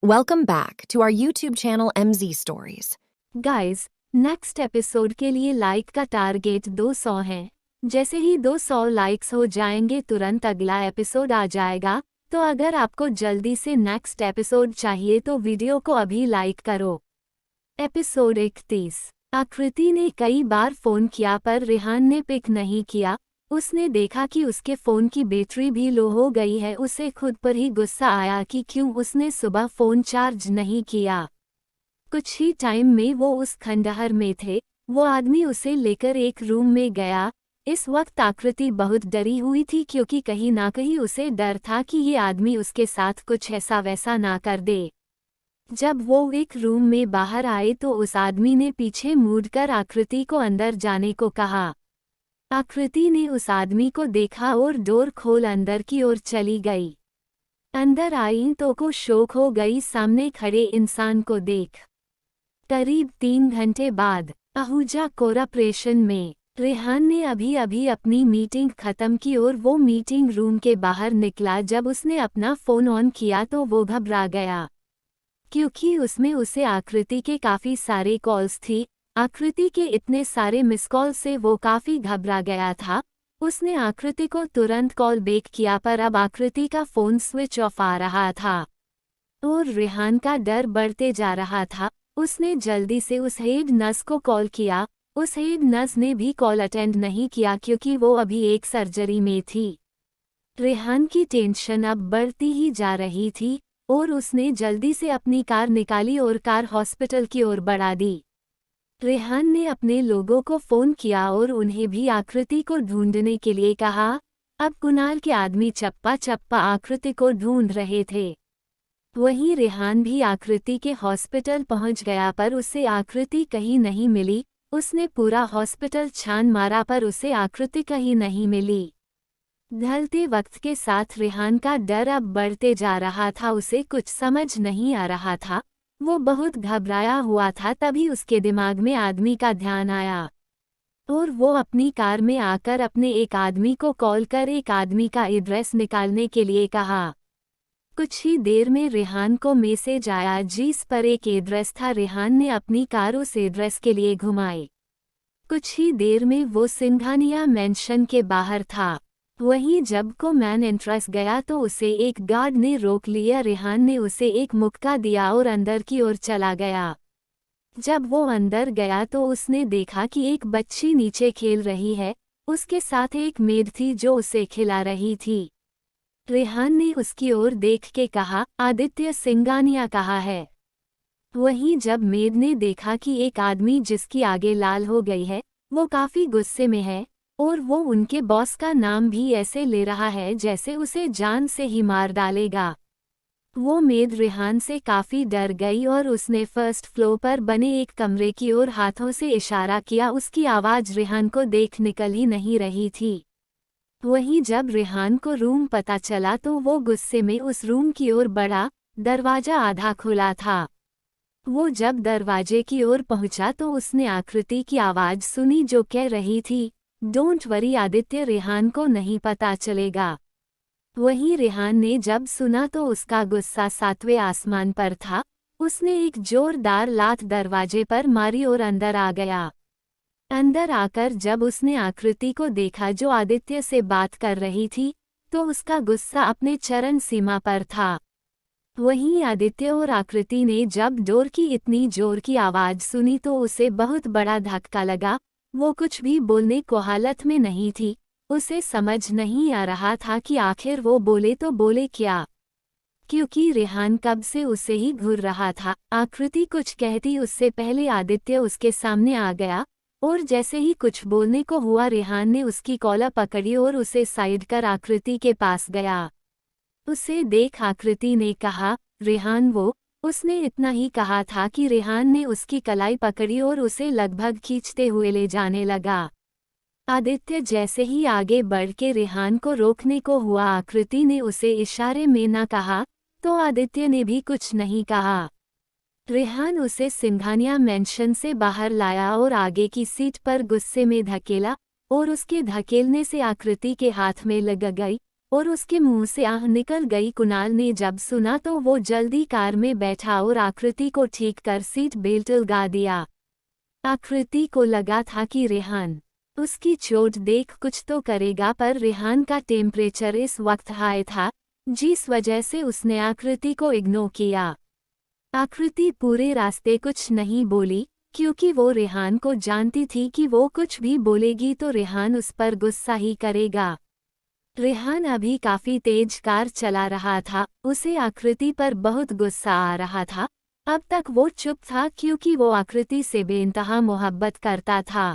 Welcome back to our YouTube channel MZ Stories. Guys, next episode के लिए like का target 200 है। जैसे ही 200 लाइक्स हो जाएंगे तुरंत अगला एपिसोड आ जाएगा। तो अगर आपको जल्दी से नेक्स्ट एपिसोड चाहिए तो वीडियो को अभी लाइक करो। एपिसोड 31। आकृति ने कई बार फोन किया पर रेहान ने पिक नहीं किया। उसने देखा कि उसके फ़ोन की बैटरी भी लो हो गई है। उसे खुद पर ही गुस्सा आया कि क्यों उसने सुबह फ़ोन चार्ज नहीं किया। कुछ ही टाइम में वो उस खंडहर में थे। वो आदमी उसे लेकर एक रूम में गया। इस वक्त आकृति बहुत डरी हुई थी क्योंकि कहीं ना कहीं उसे डर था कि ये आदमी उसके साथ कुछ ऐसा वैसा ना कर दे। जब वो एक रूम में बाहर आए तो उस आदमी ने पीछे मुड़कर आकृति को अंदर जाने को कहा। आकृति ने उस आदमी को देखा और डोर खोल अंदर की ओर चली गई। अंदर आई तो को शौक हो गई सामने खड़े इंसान को देख। करीब 3 घंटे बाद आहूजा कॉरपोरेशन में रेहान ने अभी अभी अपनी मीटिंग खत्म की और वो मीटिंग रूम के बाहर निकला। जब उसने अपना फ़ोन ऑन किया तो वो घबरा गया क्योंकि उसमें उसे आकृति के काफ़ी सारे कॉल्स थी। आकृति के इतने सारे मिस कॉल से वो काफ़ी घबरा गया था। उसने आकृति को तुरंत कॉल बैक किया पर अब आकृति का फ़ोन स्विच ऑफ आ रहा था और रेहान का डर बढ़ते जा रहा था। उसने जल्दी से उस हेड नर्स को कॉल किया। उस हेड नर्स ने भी कॉल अटेंड नहीं किया क्योंकि वो अभी एक सर्जरी में थी। रेहान की टेंशन अब बढ़ती ही जा रही थी और उसने जल्दी से अपनी कार निकाली और कार हॉस्पिटल की ओर बढ़ा दी। रेहान ने अपने लोगों को फ़ोन किया और उन्हें भी आकृति को ढूंढने के लिए कहा। अब कुणाल के आदमी चप्पा चप्पा आकृति को ढूंढ रहे थे। वहीं रेहान भी आकृति के हॉस्पिटल पहुंच गया पर उसे आकृति कहीं नहीं मिली। उसने पूरा हॉस्पिटल छान मारा पर उसे आकृति कहीं नहीं मिली। ढलते वक्त के साथ रेहान का डर अब बढ़ते जा रहा था। उसे कुछ समझ नहीं आ रहा था। वो बहुत घबराया हुआ था। तभी उसके दिमाग में आदमी का ध्यान आया और वो अपनी कार में आकर अपने एक आदमी को कॉल कर एक आदमी का एड्रेस निकालने के लिए कहा। कुछ ही देर में रेहान को मैसेज आया जिस पर एक एड्रेस था। रेहान ने अपनी कार उस एड्रेस के लिए घुमाई। कुछ ही देर में वो सिंघानिया मेंशन के बाहर था। वहीं जब को मैन एंट्रेंस गया तो उसे एक गार्ड ने रोक लिया। रेहान ने उसे एक मुक्का दिया और अंदर की ओर चला गया। जब वो अंदर गया तो उसने देखा कि एक बच्ची नीचे खेल रही है। उसके साथ एक मेड थी जो उसे खिला रही थी। रेहान ने उसकी ओर देख के कहा, आदित्य सिंघानिया कहाँ है? वहीं जब मेड ने देखा कि एक आदमी जिसकी आगे लाल हो गई है वो काफ़ी गुस्से में है और वो उनके बॉस का नाम भी ऐसे ले रहा है जैसे उसे जान से ही मार डालेगा। वो मेड रेहान से काफ़ी डर गई और उसने फर्स्ट फ्लोर पर बने एक कमरे की ओर हाथों से इशारा किया। उसकी आवाज़ रेहान को देख निकल ही नहीं रही थी। वहीं जब रेहान को रूम पता चला तो वो गुस्से में उस रूम की ओर बढ़ा। दरवाज़ा आधा खुला था। वो जब दरवाजे की ओर पहुंचा तो उसने आकृति की आवाज़ सुनी जो कह रही थी, डोंट वरी आदित्य, रेहान को नहीं पता चलेगा। वहीं रेहान ने जब सुना तो उसका गुस्सा 7वें आसमान पर था। उसने एक जोरदार लात दरवाजे पर मारी और अंदर आ गया। अंदर आकर जब उसने आकृति को देखा जो आदित्य से बात कर रही थी तो उसका गुस्सा अपने चरम सीमा पर था। वहीं आदित्य और आकृति ने जब डोर की इतनी जोर की आवाज़ सुनी तो उसे बहुत बड़ा धक्का लगा। वो कुछ भी बोलने को हालत में नहीं थी। उसे समझ नहीं आ रहा था कि आखिर वो बोले तो बोले क्या, क्योंकि रेहान कब से उसे ही घूर रहा था। आकृति कुछ कहती उससे पहले आदित्य उसके सामने आ गया और जैसे ही कुछ बोलने को हुआ रेहान ने उसकी कॉलर पकड़ी और उसे साइड कर आकृति के पास गया। उसे देख आकृति ने कहा, रेहान वो। उसने इतना ही कहा था कि रेहान ने उसकी कलाई पकड़ी और उसे लगभग खींचते हुए ले जाने लगा। आदित्य जैसे ही आगे बढ़ के रेहान को रोकने को हुआ आकृति ने उसे इशारे में न कहा तो आदित्य ने भी कुछ नहीं कहा। रेहान उसे सिंघानिया मेंशन से बाहर लाया और आगे की सीट पर गुस्से में धकेला और उसके धकेलने से आकृति के हाथ में लग गई और उसके मुंह से आह निकल गई। कुणाल ने जब सुना तो वो जल्दी कार में बैठा और आकृति को ठीक कर सीट बेल्ट लगा दिया। आकृति को लगा था कि रेहान उसकी चोट देख कुछ तो करेगा, पर रेहान का टेम्परेचर इस वक्त हाई था, जिस वजह से उसने आकृति को इग्नोर किया। आकृति पूरे रास्ते कुछ नहीं बोली, क्योंकि वो रेहान को जानती थी कि वो कुछ भी बोलेगी तो रेहान उस पर गुस्सा ही करेगा। रेहान अभी काफी तेज कार चला रहा था, उसे आकृति पर बहुत गुस्सा आ रहा था। अब तक वो चुप था क्योंकि वो आकृति से बेइंतहा मोहब्बत करता था।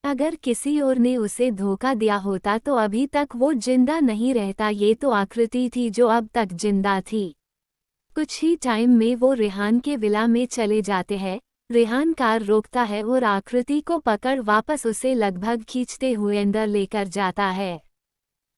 अगर किसी और ने उसे धोखा दिया होता तो अभी तक वो जिंदा नहीं रहता। ये तो आकृति थी जो अब तक जिंदा थी। कुछ ही टाइम में वो रेहान के विला में चले जाते हैं। रेहान कार रोकता है और आकृति को पकड़ वापस उसे लगभग खींचते हुए अंदर लेकर जाता है।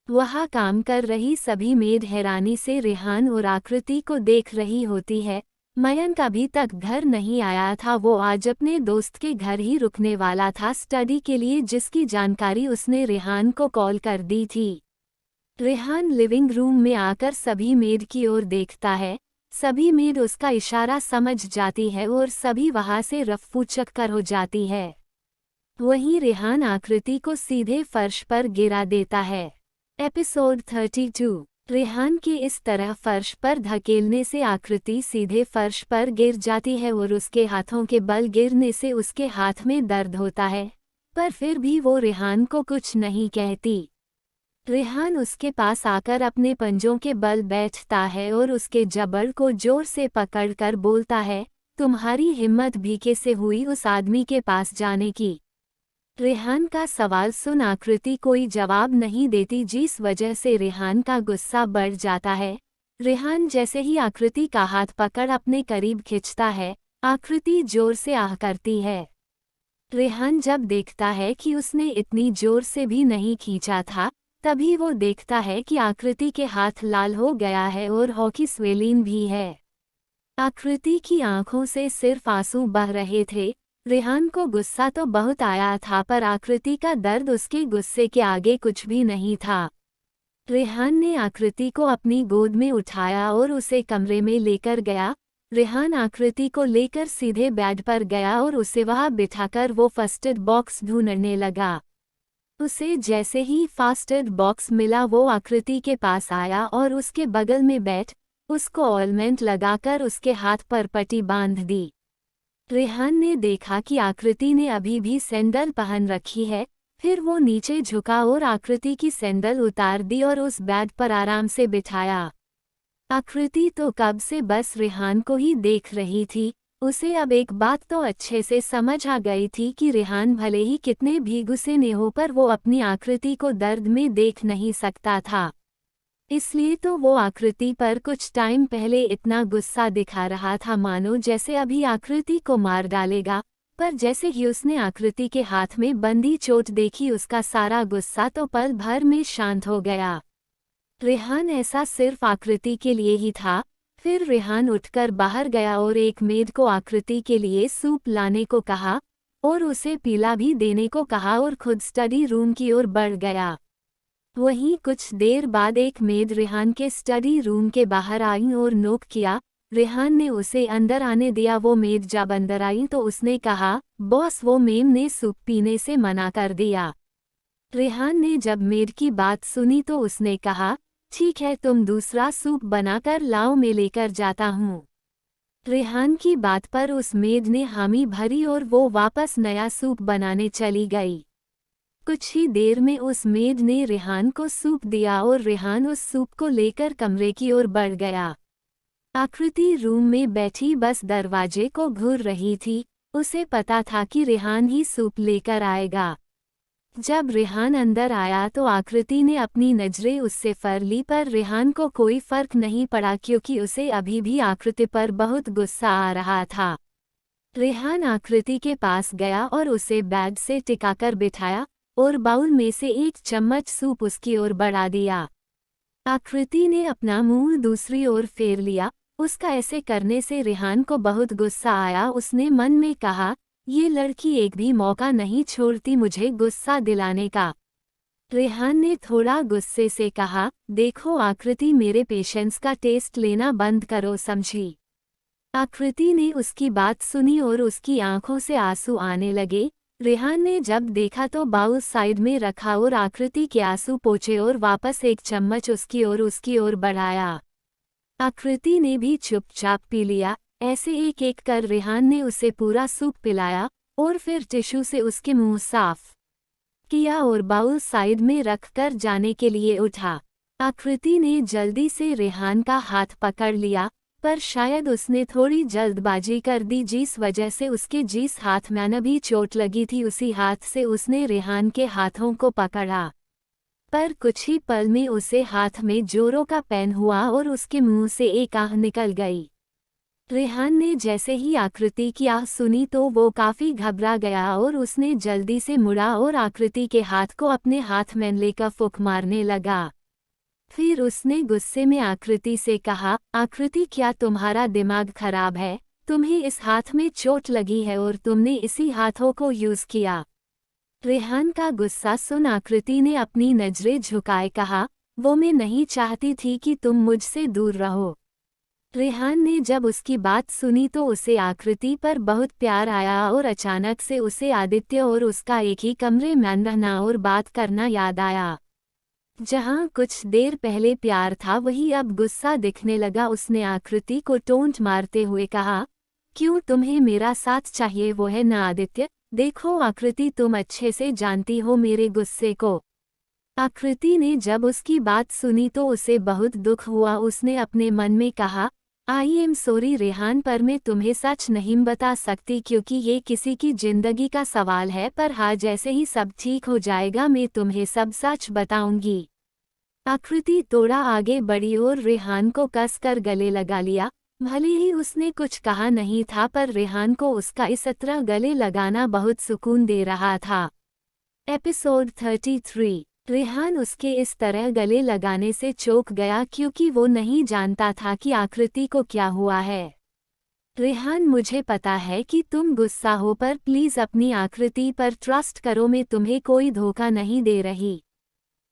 वहाँ काम कर रही सभी मेड हैरानी से रेहान और आकृति को देख रही होती है। मयंक अभी तक घर नहीं आया था, वो आज अपने दोस्त के घर ही रुकने वाला था स्टडी के लिए, जिसकी जानकारी उसने रेहान को कॉल कर दी थी। रेहान लिविंग रूम में आकर सभी मेड की ओर देखता है। सभी मेड उसका इशारा समझ जाती है और सभी वहां से रफ्फू चक्कर हो जाती है। वहीं रेहान आकृति को सीधे फर्श पर गिरा देता है। एपिसोड 32। रेहान के इस तरह फर्श पर धकेलने से आकृति सीधे फर्श पर गिर जाती है और उसके हाथों के बल गिरने से उसके हाथ में दर्द होता है, पर फिर भी वो रेहान को कुछ नहीं कहती। रेहान उसके पास आकर अपने पंजों के बल बैठता है और उसके जबड़ को जोर से पकड़कर बोलता है, तुम्हारी हिम्मत भी कैसे हुई उस आदमी के पास जाने की। रेहान का सवाल सुन आकृति कोई जवाब नहीं देती, जिस वजह से रेहान का गुस्सा बढ़ जाता है। रेहान जैसे ही आकृति का हाथ पकड़ अपने करीब खींचता है, आकृति जोर से आह करती है। रेहान जब देखता है कि उसने इतनी जोर से भी नहीं खींचा था, तभी वो देखता है कि आकृति के हाथ लाल हो गया है और हॉकी स्वेलिन भी है। आकृति की आंखों से सिर्फ आंसू बह रहे थे। रेहान को गुस्सा तो बहुत आया था, पर आकृति का दर्द उसके गुस्से के आगे कुछ भी नहीं था। रेहान ने आकृति को अपनी गोद में उठाया और उसे कमरे में लेकर गया। रेहान आकृति को लेकर सीधे बेड पर गया और उसे वहां बिठाकर वो फर्स्ट एड बॉक्स ढूंढने लगा। उसे जैसे ही फर्स्ट एड बॉक्स मिला वो आकृति के पास आया और उसके बगल में बैठ उसको ऑइलमेंट लगाकर उसके हाथ पर पट्टी बांध दी। रेहान ने देखा कि आकृति ने अभी भी सैंडल पहन रखी है, फिर वो नीचे झुका और आकृति की सैंडल उतार दी और उस बेड पर आराम से बिठाया। आकृति तो कब से बस रेहान को ही देख रही थी। उसे अब एक बात तो अच्छे से समझ आ गई थी कि रेहान भले ही कितने भी गुस्से में हो, पर वो अपनी आकृति को दर्द में देख नहीं सकता था। इसलिए तो वो आकृति पर कुछ टाइम पहले इतना गुस्सा दिखा रहा था मानो जैसे अभी आकृति को मार डालेगा, पर जैसे ही उसने आकृति के हाथ में बंदी चोट देखी उसका सारा गुस्सा तो पल भर में शांत हो गया। रेहान ऐसा सिर्फ आकृति के लिए ही था। फिर रेहान उठकर बाहर गया और एक मेड को आकृति के लिए सूप लाने को कहा और उसे पीला भी देने को कहा और खुद स्टडी रूम की ओर बढ़ गया। वहीं कुछ देर बाद एक मेड रेहान के स्टडी रूम के बाहर आई और नोक किया। रेहान ने उसे अंदर आने दिया। वो मेड जब अंदर आई तो उसने कहा, बॉस वो मेम ने सूप पीने से मना कर दिया। रेहान ने जब मेड की बात सुनी तो उसने कहा, ठीक है तुम दूसरा सूप बनाकर लाओ, मैं लेकर जाता हूँ। रेहान की बात पर उस मेड ने हामी भरी और वो वापस नया सूप बनाने चली गई। कुछ ही देर में उस मेड ने रेहान को सूप दिया और रेहान उस सूप को लेकर कमरे की ओर बढ़ गया। आकृति रूम में बैठी बस दरवाजे को घूर रही थी। उसे पता था कि रेहान ही सूप लेकर आएगा। जब रेहान अंदर आया तो आकृति ने अपनी नजरें उससे फर ली, पर रेहान को कोई फर्क नहीं पड़ा क्योंकि उसे अभी भी आकृति पर बहुत गुस्सा आ रहा था। रेहान आकृति के पास गया और उसे बेड से टिकाकर बिठाया और बाउल में से एक चम्मच सूप उसकी ओर बढ़ा दिया। आकृति ने अपना मुंह दूसरी ओर फेर लिया। उसका ऐसे करने से रेहान को बहुत गुस्सा आया। उसने मन में कहा, ये लड़की एक भी मौका नहीं छोड़ती मुझे गुस्सा दिलाने का। रेहान ने थोड़ा गुस्से से कहा, देखो आकृति, मेरे पेशेंस का टेस्ट लेना बंद करो, समझी। आकृति ने उसकी बात सुनी और उसकी आंखों से आंसू आने लगे। रेहान ने जब देखा तो बाउल साइड में रखा और आकृति के आंसू पोंछे और वापस एक चम्मच उसकी ओर बढ़ाया। आकृति ने भी चुपचाप पी लिया। ऐसे एक एक कर रेहान ने उसे पूरा सूप पिलाया और फिर टिश्यू से उसके मुंह साफ किया और बाउल साइड में रखकर जाने के लिए उठा। आकृति ने जल्दी से रेहान का हाथ पकड़ लिया, पर शायद उसने थोड़ी जल्दबाजी कर दी जिस वजह से उसके जिस हाथ में भी चोट लगी थी उसी हाथ से उसने रेहान के हाथों को पकड़ा। पर कुछ ही पल में उसे हाथ में जोरों का पेन हुआ और उसके मुंह से एक आह निकल गई। रेहान ने जैसे ही आकृति की आह सुनी तो वो काफी घबरा गया और उसने जल्दी से मुड़ा और आकृति के हाथ को अपने हाथ में लेकर फूंक मारने लगा। फिर उसने गुस्से में आकृति से कहा, आकृति, क्या तुम्हारा दिमाग खराब है? तुम्हें इस हाथ में चोट लगी है और तुमने इसी हाथों को यूज किया। रेहान का गुस्सा सुन आकृति ने अपनी नजरें झुकाए कहा, वो मैं नहीं चाहती थी कि तुम मुझसे दूर रहो। रेहान ने जब उसकी बात सुनी तो उसे आकृति पर बहुत प्यार आया और अचानक से उसे आदित्य और उसका एक ही कमरे में रहना और बात करना याद आया। जहाँ कुछ देर पहले प्यार था वही अब गुस्सा दिखने लगा। उसने आकृति को टोंट मारते हुए कहा, क्यों तुम्हें मेरा साथ चाहिए वो है ना आदित्य? देखो आकृति, तुम अच्छे से जानती हो मेरे गुस्से को। आकृति ने जब उसकी बात सुनी तो उसे बहुत दुख हुआ। उसने अपने मन में कहा, आई एम सॉरी रेहान, पर मैं तुम्हें सच नहीं बता सकती क्योंकि ये किसी की जिंदगी का सवाल है, पर हाँ जैसे ही सब ठीक हो जाएगा मैं तुम्हें सब सच बताऊंगी। आकृति थोड़ा आगे बढ़ी और रेहान को कस कर गले लगा लिया। भले ही उसने कुछ कहा नहीं था पर रेहान को उसका इस तरह गले लगाना बहुत सुकून दे रहा था। एपिसोड 33। रेहान उसके इस तरह गले लगाने से चौंक गया क्योंकि वो नहीं जानता था कि आकृति को क्या हुआ है। रेहान, मुझे पता है कि तुम गुस्सा हो पर प्लीज अपनी आकृति पर ट्रस्ट करो, मैं तुम्हें कोई धोखा नहीं दे रही।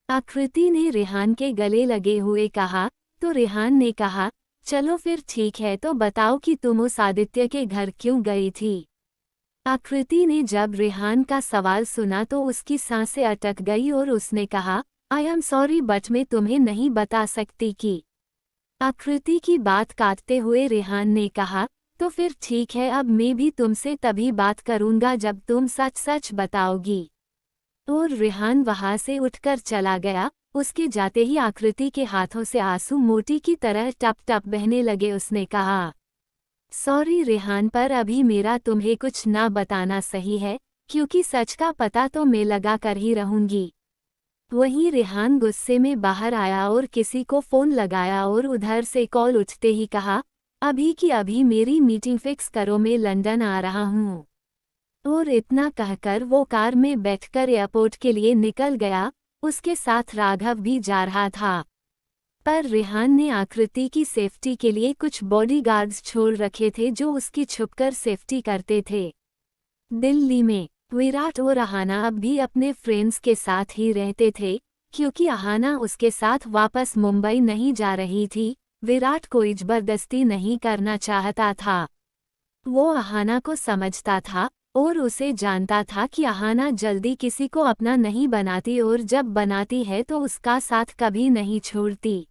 आकृति ने रेहान के गले लगे हुए कहा। तो रेहान ने कहा, चलो फिर ठीक है, तो बताओ कि तुम उस आदित्य के घर क्यों गई थी? आकृति ने जब रेहान का सवाल सुना तो उसकी सांसें अटक गई और उसने कहा, आई एम सॉरी बट मैं तुम्हें नहीं बता सकती कि। आकृति की बात काटते हुए रेहान ने कहा, तो फिर ठीक है, अब मैं भी तुमसे तभी बात करूंगा जब तुम सच सच बताओगी। और रेहान वहां से उठकर चला गया। उसके जाते ही आकृति के हाथों से आंसू मोती की तरह टप टप बहने लगे। उसने कहा, सॉरी रेहान, पर अभी मेरा तुम्हें कुछ ना बताना सही है क्योंकि सच का पता तो मैं लगा कर ही रहूंगी। वहीं रेहान गुस्से में बाहर आया और किसी को फोन लगाया और उधर से कॉल उठते ही कहा, अभी की अभी मेरी मीटिंग फिक्स करो, मैं लंदन आ रहा हूँ। और इतना कहकर वो कार में बैठकर एयरपोर्ट के लिए निकल गया। उसके साथ राघव भी जा रहा था। पर रेहान ने आकृति की सेफ्टी के लिए कुछ बॉडीगार्ड्स छोड़ रखे थे जो उसकी छुपकर सेफ्टी करते थे। दिल्ली में विराट और अहाना अब भी अपने फ्रेंड्स के साथ ही रहते थे क्योंकि अहाना उसके साथ वापस मुंबई नहीं जा रही थी। विराट कोई जबरदस्ती नहीं करना चाहता था। वो अहाना को समझता था और उसे जानता था कि अहाना जल्दी किसी को अपना नहीं बनाती और जब बनाती है तो उसका साथ कभी नहीं छोड़ती।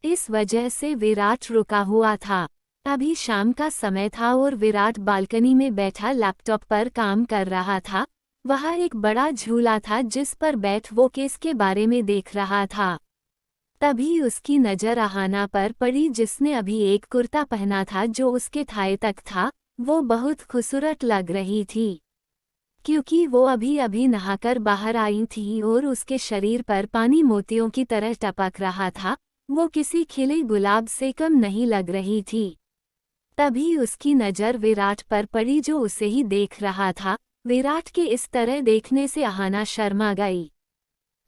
इस वजह से विराट रुका हुआ था। अभी शाम का समय था और विराट बालकनी में बैठा लैपटॉप पर काम कर रहा था। वहाँ एक बड़ा झूला था जिस पर बैठ वो केस के बारे में देख रहा था। तभी उसकी नज़र अहाना पर पड़ी जिसने अभी एक कुर्ता पहना था जो उसके थाए तक था। वो बहुत खूबसूरत लग रही थी क्योंकि वो अभी अभी नहाकर बाहर आई थी और उसके शरीर पर पानी मोतियों की तरह टपक रहा था। वो किसी खिले गुलाब से कम नहीं लग रही थी। तभी उसकी नज़र विराट पर पड़ी जो उसे ही देख रहा था। विराट के इस तरह देखने से अहाना शर्मा गई।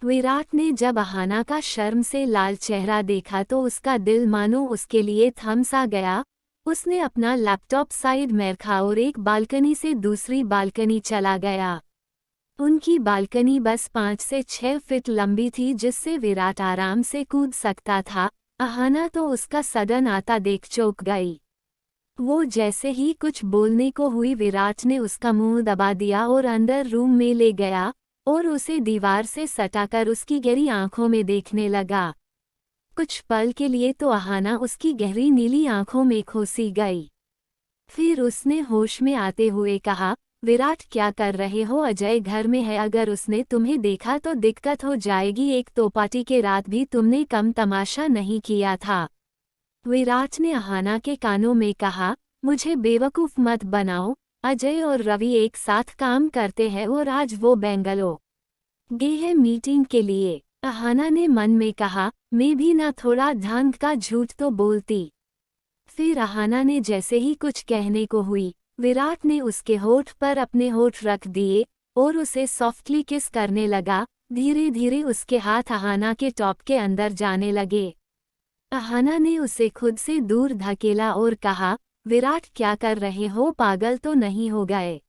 विराट ने जब अहाना का शर्म से लाल चेहरा देखा तो उसका दिल मानो उसके लिए थम सा गया। उसने अपना लैपटॉप साइड में रखा और एक बालकनी से दूसरी बालकनी चला गया। उनकी बालकनी बस 5 से 6 फीट लंबी थी जिससे विराट आराम से कूद सकता था। अहाना तो उसका सडन आता देख चौंक गई। वो जैसे ही कुछ बोलने को हुई विराट ने उसका मुंह दबा दिया और अंदर रूम में ले गया और उसे दीवार से सटाकर उसकी गहरी आंखों में देखने लगा। कुछ पल के लिए तो अहाना उसकी गहरी नीली आंखों में खोसी गई। फिर उसने होश में आते हुए कहा, विराट क्या कर रहे हो? अजय घर में है, अगर उसने तुम्हें देखा तो दिक्कत हो जाएगी। एक तो पार्टी के रात भी तुमने कम तमाशा नहीं किया था। विराट ने अहाना के कानों में कहा, मुझे बेवकूफ़ मत बनाओ। अजय और रवि एक साथ काम करते हैं और आज वो बेंगलो गए हैं मीटिंग के लिए। अहाना ने मन में कहा, मैं भी ना थोड़ा ढंग का झूठ तो बोलती। फिर अहाना ने जैसे ही कुछ कहने को हुई, विराट ने उसके होठ पर अपने होठ रख दिए और उसे सॉफ्टली किस करने लगा। धीरे धीरे उसके हाथ अहाना के टॉप के अंदर जाने लगे। अहाना ने उसे खुद से दूर धकेला और कहा, विराट क्या कर रहे हो? पागल तो नहीं हो गए?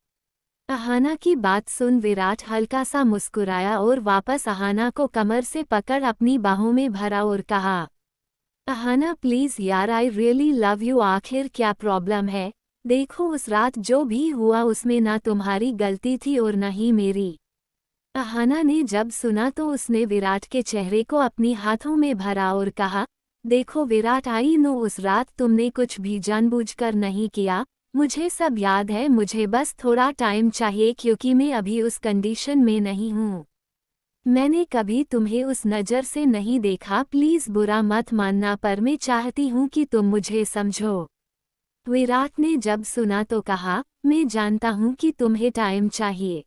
अहाना की बात सुन विराट हल्का सा मुस्कुराया और वापस अहाना को कमर से पकड़ अपनी बाहों में भरा और कहा, अहाना प्लीज यार, आई रियली लव यू। आखिर क्या प्रॉब्लम है? देखो उस रात जो भी हुआ उसमें ना तुम्हारी गलती थी और न ही मेरी। अहाना ने जब सुना तो उसने विराट के चेहरे को अपनी हाथों में भरा और कहा, देखो विराट, आई नो उस रात तुमने कुछ भी जानबूझकर नहीं किया। मुझे सब याद है। मुझे बस थोड़ा टाइम चाहिए क्योंकि मैं अभी उस कंडीशन में नहीं हूँ। मैंने कभी तुम्हें उस नज़र से नहीं देखा। प्लीज़ बुरा मत मानना, पर मैं चाहती हूँ कि तुम मुझे समझो। विराट ने जब सुना तो कहा, मैं जानता हूँ कि तुम्हें टाइम चाहिए।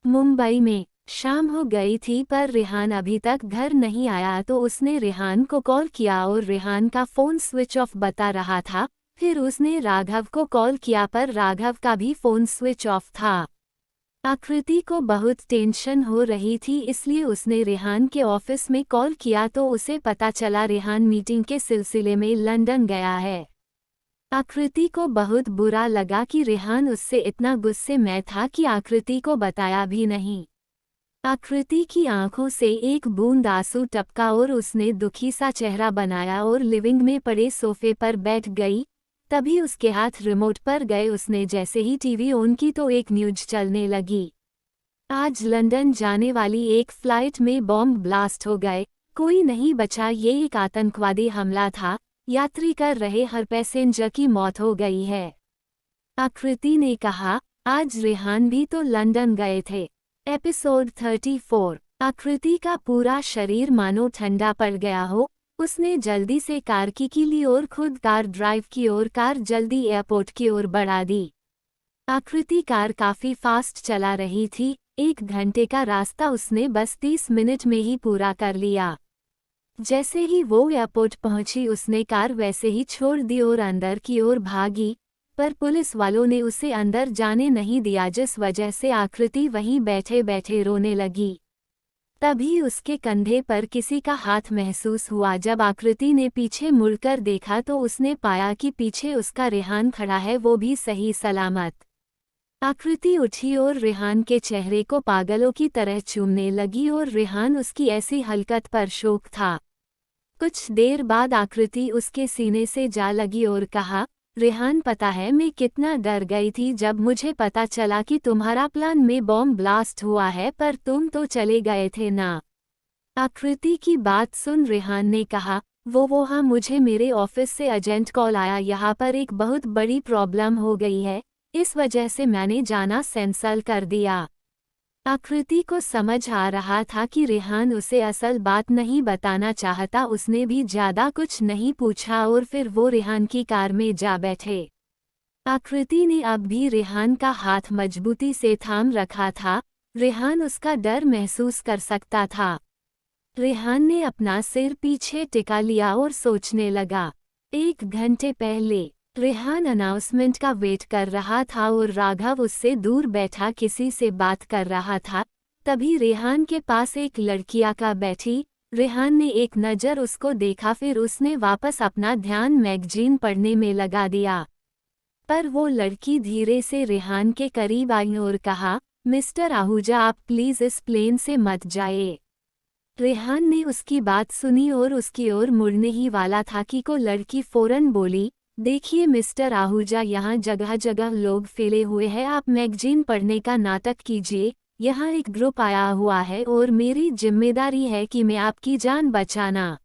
मुंबई में शाम हो गई थी पर रेहान अभी तक घर नहीं आया तो उसने रेहान को कॉल किया और रेहान का फ़ोन स्विच ऑफ बता रहा था। फिर उसने राघव को कॉल किया पर राघव का भी फ़ोन स्विच ऑफ था। आकृति को बहुत टेंशन हो रही थी इसलिए उसने रेहान के ऑफिस में कॉल किया तो उसे पता चला रेहान मीटिंग के सिलसिले में लंदन गया है। आकृति को बहुत बुरा लगा कि रेहान उससे इतना गुस्से में था कि आकृति को बताया भी नहीं। आकृति की आंखों से एक बूंद आंसू टपका और उसने दुखी सा चेहरा बनाया और लिविंग में पड़े सोफे पर बैठ गई। तभी उसके हाथ रिमोट पर गए। उसने जैसे ही टीवी ऑन की तो एक न्यूज चलने लगी। आज लंदन जाने वाली एक फ्लाइट में बॉम्ब ब्लास्ट हो गए, कोई नहीं बचा। ये एक आतंकवादी हमला था। यात्री कर रहे हर पैसेंजर की मौत हो गई है। आकृति ने कहा, आज रेहान भी तो लंदन गए थे। एपिसोड 34। आकृति का पूरा शरीर मानो ठंडा पड़ गया हो। उसने जल्दी से कार की ली और खुद कार ड्राइव की और कार जल्दी एयरपोर्ट की ओर बढ़ा दी। आकृति कार काफी फास्ट चला रही थी। 1 घंटे का रास्ता उसने बस 30 मिनट में ही पूरा कर लिया। जैसे ही वो एयरपोर्ट पहुंची उसने कार वैसे ही छोड़ दी और अंदर की ओर भागी, पर पुलिस वालों ने उसे अंदर जाने नहीं दिया जिस वजह से आकृति वहीं बैठे बैठे रोने लगी। तभी उसके कंधे पर किसी का हाथ महसूस हुआ। जब आकृति ने पीछे मुड़कर देखा तो उसने पाया कि पीछे उसका रेहान खड़ा है, वो भी सही सलामत। आकृति उठी और रेहान के चेहरे को पागलों की तरह चूमने लगी और रेहान उसकी ऐसी हरकत पर शौक था। कुछ देर बाद आकृति उसके सीने से जा लगी और कहा, रेहान पता है मैं कितना डर गई थी जब मुझे पता चला कि तुम्हारा प्लान में बॉम्ब ब्लास्ट हुआ है, पर तुम तो चले गए थे ना। आकृति की बात सुन रेहान ने कहा, वो हाँ, मुझे मेरे ऑफिस से अर्जेंट कॉल आया। यहाँ पर एक बहुत बड़ी प्रॉब्लम हो गई है, इस वजह से मैंने जाना कैंसल कर दिया। आकृति को समझ आ रहा था कि रेहान उसे असल बात नहीं बताना चाहता। उसने भी ज्यादा कुछ नहीं पूछा और फिर वो रेहान की कार में जा बैठे। आकृति ने अब भी रेहान का हाथ मजबूती से थाम रखा था। रेहान उसका डर महसूस कर सकता था। रेहान ने अपना सिर पीछे टिका लिया और सोचने लगा। 1 घंटे पहले रेहान अनाउंसमेंट का वेट कर रहा था और राघव उससे दूर बैठा किसी से बात कर रहा था। तभी रेहान के पास एक लड़की आकर बैठी। रेहान ने एक नज़र उसको देखा, फिर उसने वापस अपना ध्यान मैगजीन पढ़ने में लगा दिया। पर वो लड़की धीरे से रेहान के करीब आई और कहा, मिस्टर आहूजा आप प्लीज इस प्लेन से मत जाइए। रेहान ने उसकी बात सुनी और उसकी ओर मुड़ने ही वाला था कि को लड़की फौरन बोली, देखिए मिस्टर आहूजा, यहाँ जगह जगह लोग फैले हुए हैं, आप मैगजीन पढ़ने का नाटक कीजिए। यहाँ एक ग्रुप आया हुआ है और मेरी जिम्मेदारी है कि मैं आपकी जान बचाना।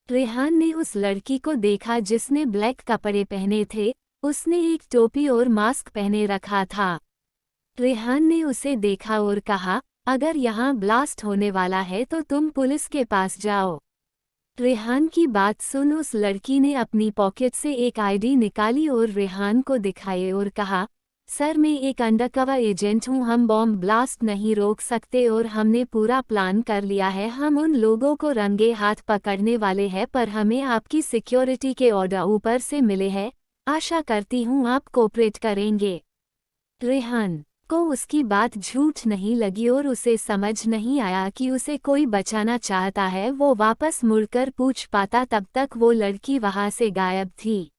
रेहान ने उस लड़की को देखा जिसने ब्लैक कपड़े पहने थे, उसने एक टोपी और मास्क पहने रखा था। रेहान ने उसे देखा और कहा, अगर यहाँ ब्लास्ट होने वाला है तो तुम पुलिस के पास जाओ। रेहान की बात सुन उस लड़की ने अपनी पॉकेट से एक आईडी निकाली और रेहान को दिखाई और कहा, सर मैं एक अंडरकवर एजेंट हूँ, हम बॉम्ब ब्लास्ट नहीं रोक सकते और हमने पूरा प्लान कर लिया है, हम उन लोगों को रंगे हाथ पकड़ने वाले हैं, पर हमें आपकी सिक्योरिटी के ऑर्डर ऊपर से मिले हैं, आशा करती हूँ आप कोऑपरेट करेंगे। रेहान को उसकी बात झूठ नहीं लगी और उसे समझ नहीं आया कि उसे कोई बचाना चाहता है। वो वापस मुड़कर पूछ पाता, तब तक वो लड़की वहां से गायब थी।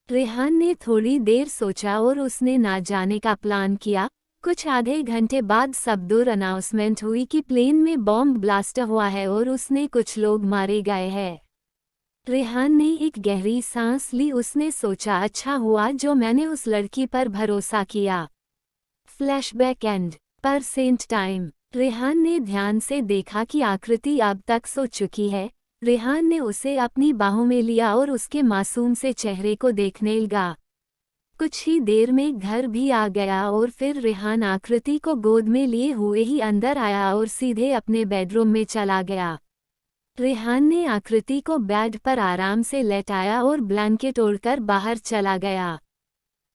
रेहान ने थोड़ी देर सोचा और उसने ना जाने का प्लान किया। कुछ आधे घंटे बाद सब दूर अनाउंसमेंट हुई कि प्लेन में बॉम्ब ब्लास्ट हुआ है और उसने कुछ लोग मारे गए हैं। रेहान ने एक गहरी सांस ली, उसने सोचा अच्छा हुआ जो मैंने उस लड़की पर भरोसा किया। फ्लैशबैक एंड पर सेंट टाइम। रेहान ने ध्यान से देखा कि आकृति अब तक सो चुकी है। रेहान ने उसे अपनी बाहों में लिया और उसके मासूम से चेहरे को देखने लगा। कुछ ही देर में घर भी आ गया और फिर रेहान आकृति को गोद में लिए हुए ही अंदर आया और सीधे अपने बेडरूम में चला गया। रेहान ने आकृति को बेड पर आराम से लेटाया और ब्लैंकेट ओढ़कर बाहर चला गया।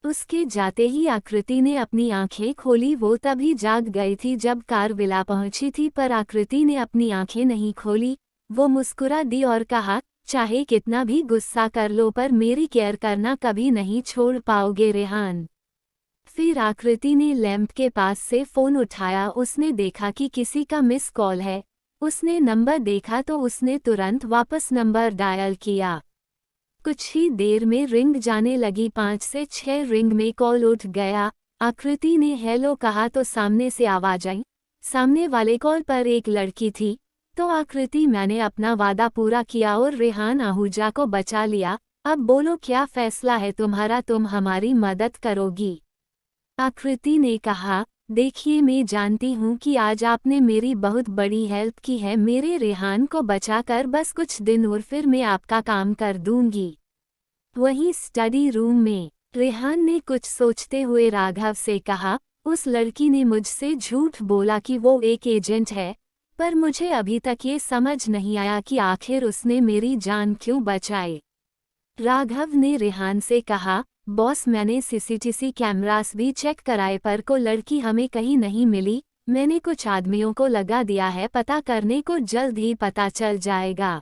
उसके जाते ही आकृति ने अपनी आंखें खोली। वो तभी जाग गई थी जब कार विला पहुंची थी, पर आकृति ने अपनी आंखें नहीं खोली। वो मुस्कुरा दी और कहा, चाहे कितना भी गुस्सा कर लो पर मेरी केयर करना कभी नहीं छोड़ पाओगे रेहान। फिर आकृति ने लैंप के पास से फोन उठाया। उसने देखा कि किसी का मिस कॉल है। उसने नंबर देखा तो उसने तुरंत वापस नंबर डायल किया। कुछ ही देर में रिंग जाने लगी। 5 से 6 रिंग में कॉल उठ गया। आकृति ने हेलो कहा तो सामने से आवाज आई। सामने वाले कॉल पर एक लड़की थी। तो आकृति, मैंने अपना वादा पूरा किया और रेहान आहूजा को बचा लिया। अब बोलो क्या फैसला है तुम्हारा, तुम हमारी मदद करोगी? आकृति ने कहा, देखिए मैं जानती हूँ कि आज आपने मेरी बहुत बड़ी हेल्प की है, मेरे रेहान को बचाकर बस कुछ दिन और फिर मैं आपका काम कर दूंगी। वहीं स्टडी रूम में रेहान ने कुछ सोचते हुए राघव से कहा, उस लड़की ने मुझसे झूठ बोला कि वो एक एजेंट है, पर मुझे अभी तक ये समझ नहीं आया कि आखिर उसने मेरी जान क्यों बचाई। राघव ने रेहान से कहा, बॉस मैंने सीसीटीवी कैमरास भी चेक कराए पर को लड़की हमें कहीं नहीं मिली। मैंने कुछ आदमियों को लगा दिया है पता करने को, जल्द ही पता चल जाएगा।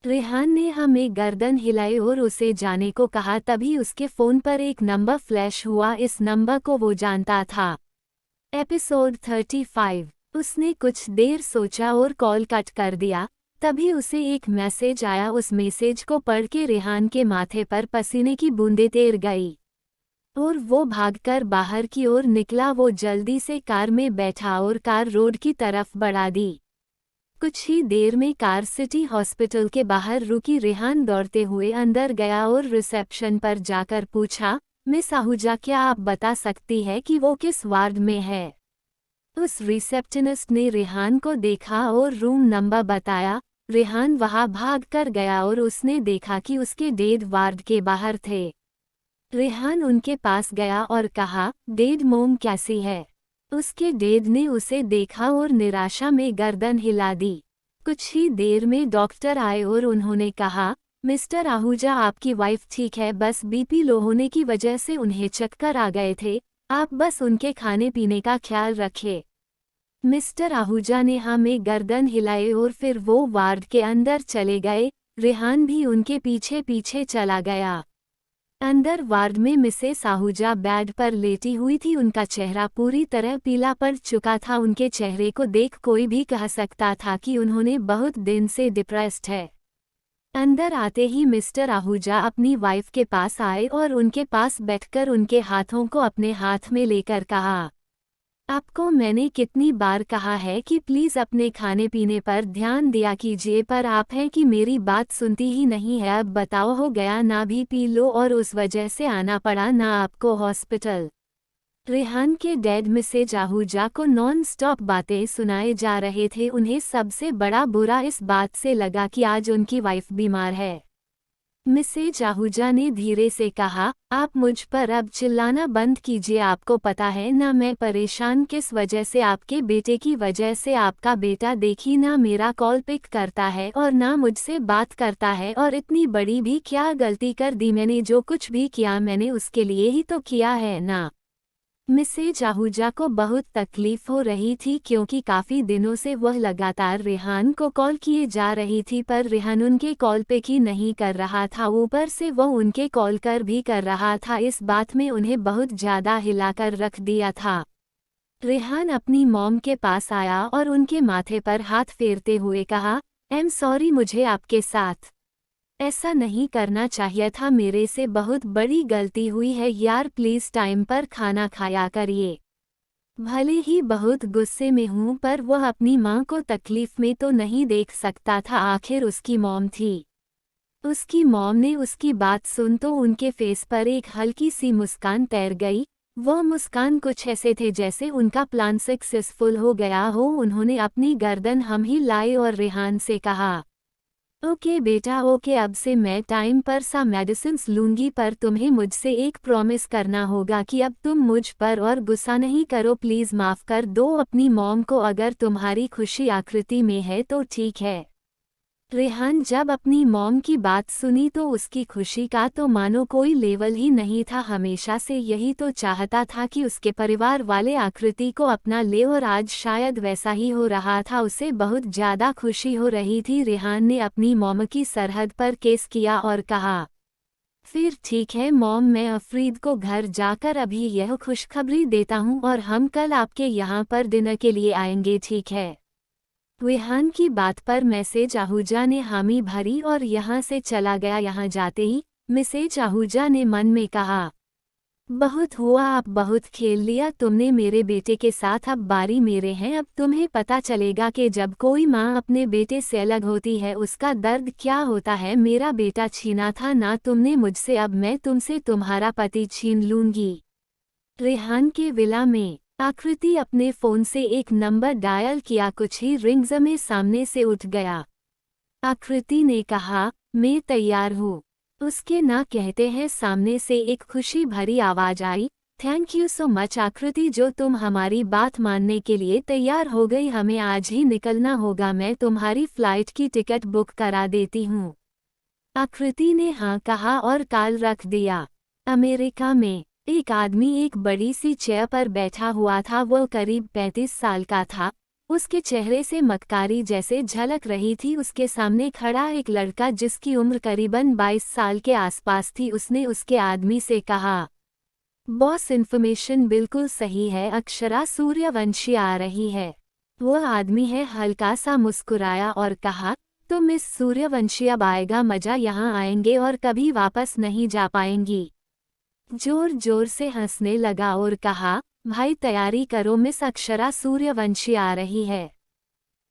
रेहान ने हमें गर्दन हिलाई और उसे जाने को कहा। तभी उसके फोन पर एक नंबर फ्लैश हुआ। इस नंबर को वो जानता था। एपिसोड 35। उसने कुछ देर सोचा और कॉल कट कर दिया। तभी उसे एक मैसेज आया। उस मैसेज को पढ़ के रेहान के माथे पर पसीने की बूंदें तैर गई और वो भागकर बाहर की ओर निकला। वो जल्दी से कार में बैठा और कार रोड की तरफ बढ़ा दी। कुछ ही देर में कार सिटी हॉस्पिटल के बाहर रुकी। रेहान दौड़ते हुए अंदर गया और रिसेप्शन पर जाकर पूछा, मिस आहूजा क्या आप बता सकती है कि वो किस वार्ड में है? उस रिसेप्शनिस्ट ने रेहान को देखा और रूम नंबर बताया। रेहान वहां भाग कर गया और उसने देखा कि उसके डेड वार्ड के बाहर थे। रेहान उनके पास गया और कहा, डेड मोम कैसी है? उसके डेड ने उसे देखा और निराशा में गर्दन हिला दी। कुछ ही देर में डॉक्टर आए और उन्होंने कहा, मिस्टर आहूजा आपकी वाइफ ठीक है, बस बीपी लो होने की वजह से उन्हें चक्कर आ गए थे, आप बस उनके खाने पीने का ख्याल रखें। मिस्टर आहूजा ने हमें गर्दन हिलाए और फिर वो वार्ड के अंदर चले गए। रेहान भी उनके पीछे पीछे चला गया। अंदर वार्ड में मिसेस आहूजा बेड पर लेटी हुई थी। उनका चेहरा पूरी तरह पीला पड़ चुका था। उनके चेहरे को देख कोई भी कह सकता था कि उन्होंने बहुत दिन से डिप्रेस्ड है। अंदर आते ही मिस्टर आहूजा अपनी वाइफ के पास आए और उनके पास बैठकर उनके हाथों को अपने हाथ में लेकर कहा, आपको मैंने कितनी बार कहा है कि प्लीज़ अपने खाने पीने पर ध्यान दिया कीजिए, पर आप हैं कि मेरी बात सुनती ही नहीं है। अब बताओ, हो गया ना, भी पी लो और उस वजह से आना पड़ा ना आपको हॉस्पिटल। रेहान के डैड मिसेज आहूजा को नॉन स्टॉप बातें सुनाए जा रहे थे। उन्हें सबसे बड़ा बुरा इस बात से लगा कि आज उनकी वाइफ बीमार है। मिसेज आहूजा ने धीरे से कहा, आप मुझ पर अब चिल्लाना बंद कीजिए। आपको पता है ना मैं परेशान किस वजह से, आपके बेटे की वजह से। आपका बेटा देखी ना मेरा कॉल पिक करता है और ना मुझसे बात करता है, और इतनी बड़ी भी क्या गलती कर दी मैंने। जो कुछ भी किया मैंने उसके लिए ही तो किया है ना। मिसेज आहूजा को बहुत तकलीफ हो रही थी क्योंकि काफ़ी दिनों से वह लगातार रेहान को कॉल किए जा रही थी, पर रेहान उनके कॉल पे ही नहीं कर रहा था। ऊपर से वह उनके कॉल कर भी कर रहा था। इस बात में उन्हें बहुत ज़्यादा हिलाकर रख दिया था। रेहान अपनी मॉम के पास आया और उनके माथे पर हाथ फेरते हुए कहा, एम सॉरी, मुझे आपके साथ ऐसा नहीं करना चाहिए था। मेरे से बहुत बड़ी गलती हुई है यार, प्लीज़ टाइम पर खाना खाया करिए। भले ही बहुत गुस्से में हूँ, पर वह अपनी माँ को तकलीफ में तो नहीं देख सकता था। आखिर उसकी मॉम थी। उसकी मॉम ने उसकी बात सुन तो उनके फेस पर एक हल्की सी मुस्कान तैर गई। वह मुस्कान कुछ ऐसे थे जैसे उनका प्लान सक्सेसफुल हो गया हो। उन्होंने अपनी गर्दन हम ही लाई और रेहान से कहा, ओके बेटा ओके, अब से मैं टाइम पर सा मेडिसिन्स लूंगी, पर तुम्हें मुझसे एक प्रॉमिस करना होगा कि अब तुम मुझ पर और गुस्सा नहीं करो। प्लीज़ माफ़ कर दो अपनी मॉम को। अगर तुम्हारी खुशी आकृति में है तो ठीक है। रेहान जब अपनी मॉम की बात सुनी तो उसकी खुशी का तो मानो कोई लेवल ही नहीं था। हमेशा से यही तो चाहता था कि उसके परिवार वाले आकृति को अपना ले, और आज शायद वैसा ही हो रहा था। उसे बहुत ज़्यादा खुशी हो रही थी। रेहान ने अपनी मॉम की सरहद पर केस किया और कहा, फिर ठीक है मॉम, मैं अफरीद को घर जाकर अभी यह खुशखबरी देता हूँ और हम कल आपके यहाँ पर डिनर के लिए आएंगे, ठीक है। रेहान की बात पर मिसेज आहूजा ने हामी भरी और यहाँ से चला गया। यहाँ जाते ही मिसेज आहूजा ने मन में कहा, बहुत हुआ, आप बहुत खेल लिया तुमने मेरे बेटे के साथ, अब बारी मेरे हैं। अब तुम्हें पता चलेगा कि जब कोई माँ अपने बेटे से अलग होती है उसका दर्द क्या होता है। मेरा बेटा छीना था ना तुमने मुझसे, अब मैं तुमसे तुम्हारा पति छीन लूंगी। रेहान के विला में आकृति अपने फ़ोन से एक नंबर डायल किया। कुछ ही रिंग्स में सामने से उठ गया। आकृति ने कहा, मैं तैयार हूँ। उसके ना कहते हैं सामने से एक खुशी भरी आवाज़ आई, थैंक यू सो मच आकृति, जो तुम हमारी बात मानने के लिए तैयार हो गई। हमें आज ही निकलना होगा, मैं तुम्हारी फ़्लाइट की टिकट बुक करा देती हूँ। आकृति ने हाँ कहा और कॉल रख दिया। अमेरिका में एक आदमी एक बड़ी सी चेयर पर बैठा हुआ था। वह करीब 35 साल का था। उसके चेहरे से मक्कारी जैसे झलक रही थी। उसके सामने खड़ा एक लड़का जिसकी उम्र करीबन 22 साल के आसपास थी। उसने उसके आदमी से कहा, बॉस, इन्फॉर्मेशन बिल्कुल सही है, अक्षरा सूर्यवंशी आ रही है। वह आदमी है हल्का सा मुस्कुराया और कहा, तो मिस सूर्यवंशी अब आएगा मजा, यहाँ आएंगे और कभी वापस नहीं जा पाएंगी। जोर जोर से हंसने लगा और कहा, भाई तैयारी करो, मिस अक्षरा सूर्यवंशी आ रही है।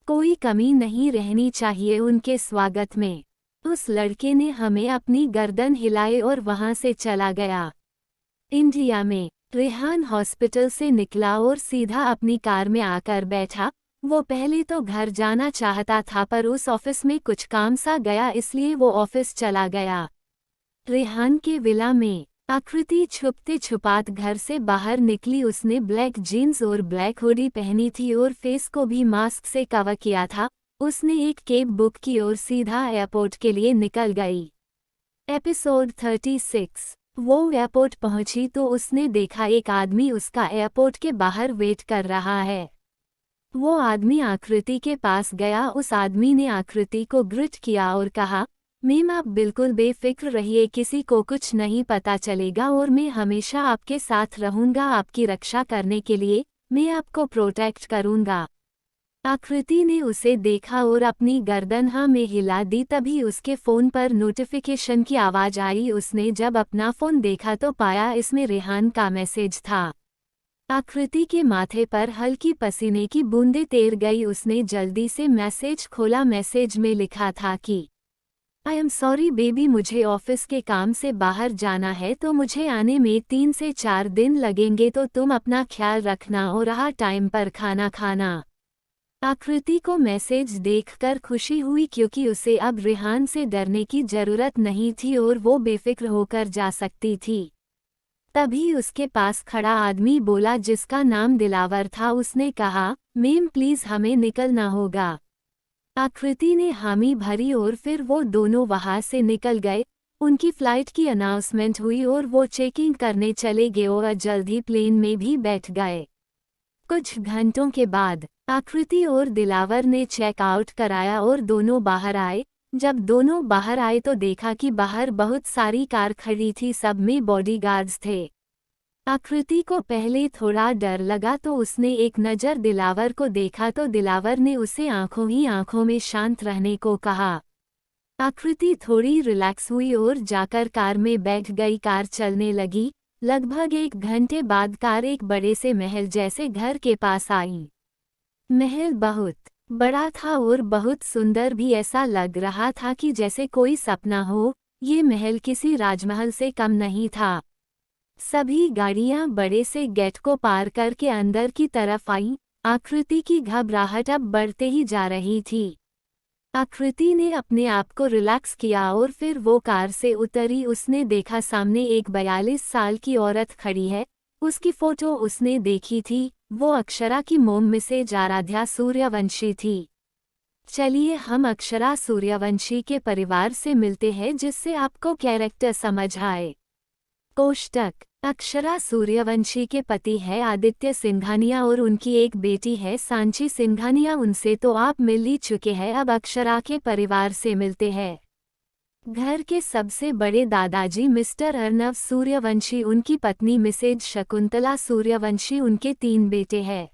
कोई कमी नहीं रहनी चाहिए उनके स्वागत में। उस लड़के ने हमें अपनी गर्दन हिलाई और वहां से चला गया। इंडिया में रेहान हॉस्पिटल से निकला और सीधा अपनी कार में आकर बैठा। वो पहले तो घर जाना चाहता था, पर उस ऑफिस में कुछ काम सा गया इसलिए वो ऑफिस चला गया। रेहान के विला में आकृति छुपते छुपात घर से बाहर निकली। उसने ब्लैक जीन्स और ब्लैक हुडी पहनी थी और फेस को भी मास्क से कवर किया था। उसने एक कैब बुक की और सीधा एयरपोर्ट के लिए निकल गई। एपिसोड 36। वो एयरपोर्ट पहुंची तो उसने देखा एक आदमी उसका एयरपोर्ट के बाहर वेट कर रहा है। वो आदमी आकृति के पास गया। उस आदमी ने आकृति को ग्रिट किया और कहा, मैम आप बिल्कुल बेफिक्र रहिए, किसी को कुछ नहीं पता चलेगा और मैं हमेशा आपके साथ रहूंगा आपकी रक्षा करने के लिए। मैं आपको प्रोटेक्ट करूंगा। आकृति ने उसे देखा और अपनी गर्दन हाँ में हिला दी। तभी उसके फ़ोन पर नोटिफिकेशन की आवाज़ आई। उसने जब अपना फ़ोन देखा तो पाया इसमें रेहान का मैसेज था। आकृति के माथे पर हल्की पसीने की बूंदें तैर गई। उसने जल्दी से मैसेज खोला। मैसेज में लिखा था कि आई एम सॉरी बेबी, मुझे ऑफिस के काम से बाहर जाना है तो मुझे आने में 3 से 4 दिन लगेंगे, तो तुम अपना ख्याल रखना और टाइम पर खाना खाना। आकृति को मैसेज देखकर खुशी हुई क्योंकि उसे अब रेहान से डरने की जरूरत नहीं थी और वो बेफिक्र होकर जा सकती थी। तभी उसके पास खड़ा आदमी बोला, जिसका नाम दिलावर था। उसने कहा, मैम प्लीज हमें निकलना होगा। आकृति ने हामी भरी और फिर वो दोनों वहां से निकल गए। उनकी फ्लाइट की अनाउंसमेंट हुई और वो चेकिंग करने चले गए और जल्द ही प्लेन में भी बैठ गए। कुछ घंटों के बाद आकृति और दिलावर ने चेकआउट कराया और दोनों बाहर आए। जब दोनों बाहर आए तो देखा कि बाहर बहुत सारी कार खड़ी थी, सब में बॉडीगार्ड्स थे। आकृति को पहले थोड़ा डर लगा तो उसने एक नज़र दिलावर को देखा तो दिलावर ने उसे आंखों ही आंखों में शांत रहने को कहा। आकृति थोड़ी रिलैक्स हुई और जाकर कार में बैठ गई। कार चलने लगी। लगभग 1 घंटे बाद कार एक बड़े से महल जैसे घर के पास आई। महल बहुत बड़ा था और बहुत सुंदर भी। ऐसा लग रहा था कि जैसे कोई सपना हो। ये महल किसी राजमहल से कम नहीं था। सभी गाड़ियां बड़े से गेट को पार करके अंदर की तरफ आईं। आकृति की घबराहट अब बढ़ते ही जा रही थी। आकृति ने अपने आप को रिलैक्स किया और फिर वो कार से उतरी। उसने देखा सामने एक 42 साल की औरत खड़ी है। उसकी फोटो उसने देखी थी। वो अक्षरा की मोम मिसेज आराध्या सूर्यवंशी थी। चलिए हम अक्षरा सूर्यवंशी के परिवार से मिलते हैं जिससे आपको कैरेक्टर समझ आए। कोष्टक अक्षरा सूर्यवंशी के पति है आदित्य सिंघानिया और उनकी एक बेटी है सांची सिंघानिया। उनसे तो आप मिल ही चुके हैं। अब अक्षरा के परिवार से मिलते हैं। घर के सबसे बड़े दादाजी मिस्टर अर्नव सूर्यवंशी, उनकी पत्नी मिसेज शकुंतला सूर्यवंशी, उनके 3 बेटे हैं।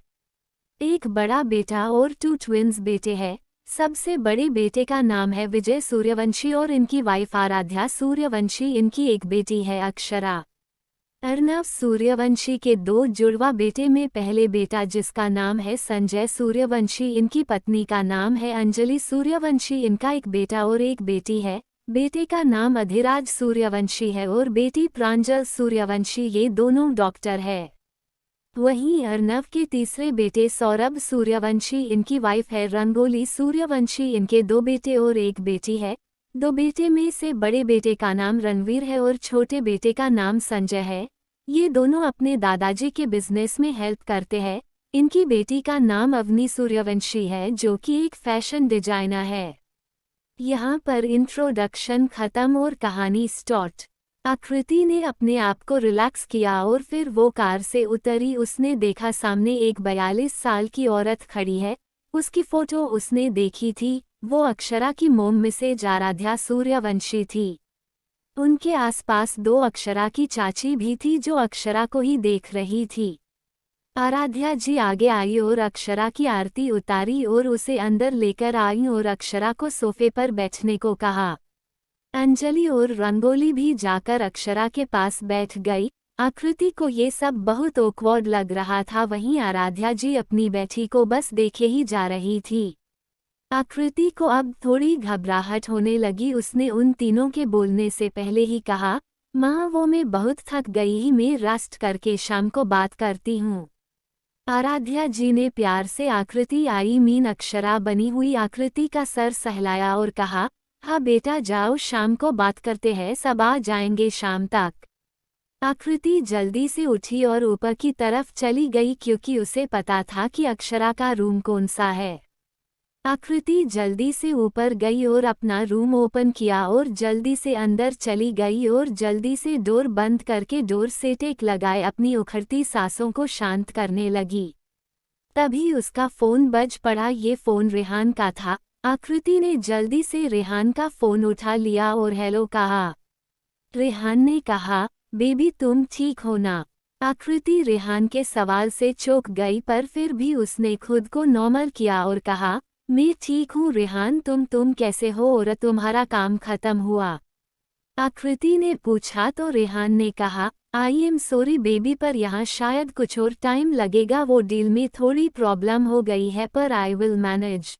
एक बड़ा बेटा और 2 ट्विन्स बेटे हैं। सबसे बड़े बेटे का नाम है विजय सूर्यवंशी और इनकी वाइफ आराध्या सूर्यवंशी। इनकी एक बेटी है अक्षरा। अर्नव सूर्यवंशी के 2 जुड़वा बेटे में पहले बेटा जिसका नाम है संजय सूर्यवंशी, इनकी पत्नी का नाम है अंजलि सूर्यवंशी। इनका एक बेटा और एक बेटी है। बेटे का नाम अधिराज सूर्यवंशी है और बेटी प्रांजल सूर्यवंशी। ये दोनों डॉक्टर है। वहीं अर्नव के तीसरे बेटे सौरभ सूर्यवंशी, इनकी वाइफ है रंगोली सूर्यवंशी। इनके 2 बेटे और एक बेटी है। 2 बेटे में से बड़े बेटे का नाम रणवीर है और छोटे बेटे का नाम संजय है। ये दोनों अपने दादाजी के बिजनेस में हेल्प करते हैं। इनकी बेटी का नाम अवनी सूर्यवंशी है जो कि एक फैशन डिजाइनर है। यहाँ पर इंट्रोडक्शन खत्म और कहानी स्टार्ट। आकृति ने अपने आप को रिलैक्स किया और फिर वो कार से उतरी। उसने देखा सामने एक 42 साल की औरत खड़ी है। उसकी फोटो उसने देखी थी। वो अक्षरा की मोम मिसेज आराध्या सूर्यवंशी थी। उनके आसपास 2 अक्षरा की चाची भी थी जो अक्षरा को ही देख रही थी। आराध्या जी आगे आई और अक्षरा की आरती उतारी और उसे अंदर लेकर आई और अक्षरा को सोफे पर बैठने को कहा। अंजलि और रंगोली भी जाकर अक्षरा के पास बैठ गई। आकृति को ये सब बहुत ऑकवर्ड लग रहा था। वहीं आराध्या जी अपनी बैठी को बस देखे ही जा रही थी। आकृति को अब थोड़ी घबराहट होने लगी। उसने उन तीनों के बोलने से पहले ही कहा, माँ वो मैं बहुत थक गई ही, मैं रेस्ट करके शाम को बात करती हूँ। आराध्या जी ने प्यार से आकृति आई मीन अक्षरा बनी हुई आकृति का सर सहलाया और कहा, हाँ बेटा जाओ, शाम को बात करते हैं, सब आ जाएंगे शाम तक। आकृति जल्दी से उठी और ऊपर की तरफ चली गई क्योंकि उसे पता था कि अक्षरा का रूम कौन सा है। आकृति जल्दी से ऊपर गई और अपना रूम ओपन किया और जल्दी से अंदर चली गई और जल्दी से डोर बंद करके डोर से टेक लगाए अपनी उखड़ती सांसों को शांत करने लगी। तभी उसका फोन बज पड़ा। ये फोन रेहान का था। आकृति ने जल्दी से रेहान का फोन उठा लिया और हेलो कहा। रेहान ने कहा, बेबी तुम ठीक हो ना? आकृति रेहान के सवाल से चौंक गई पर फिर भी उसने खुद को नॉर्मल किया और कहा, मैं ठीक हूँ रेहान, तुम कैसे हो और तुम्हारा काम खत्म हुआ? आकृति ने पूछा तो रेहान ने कहा, आई एम सॉरी बेबी, पर यहाँ शायद कुछ और टाइम लगेगा, वो डील में थोड़ी प्रॉब्लम हो गई है, पर आई विल मैनेज।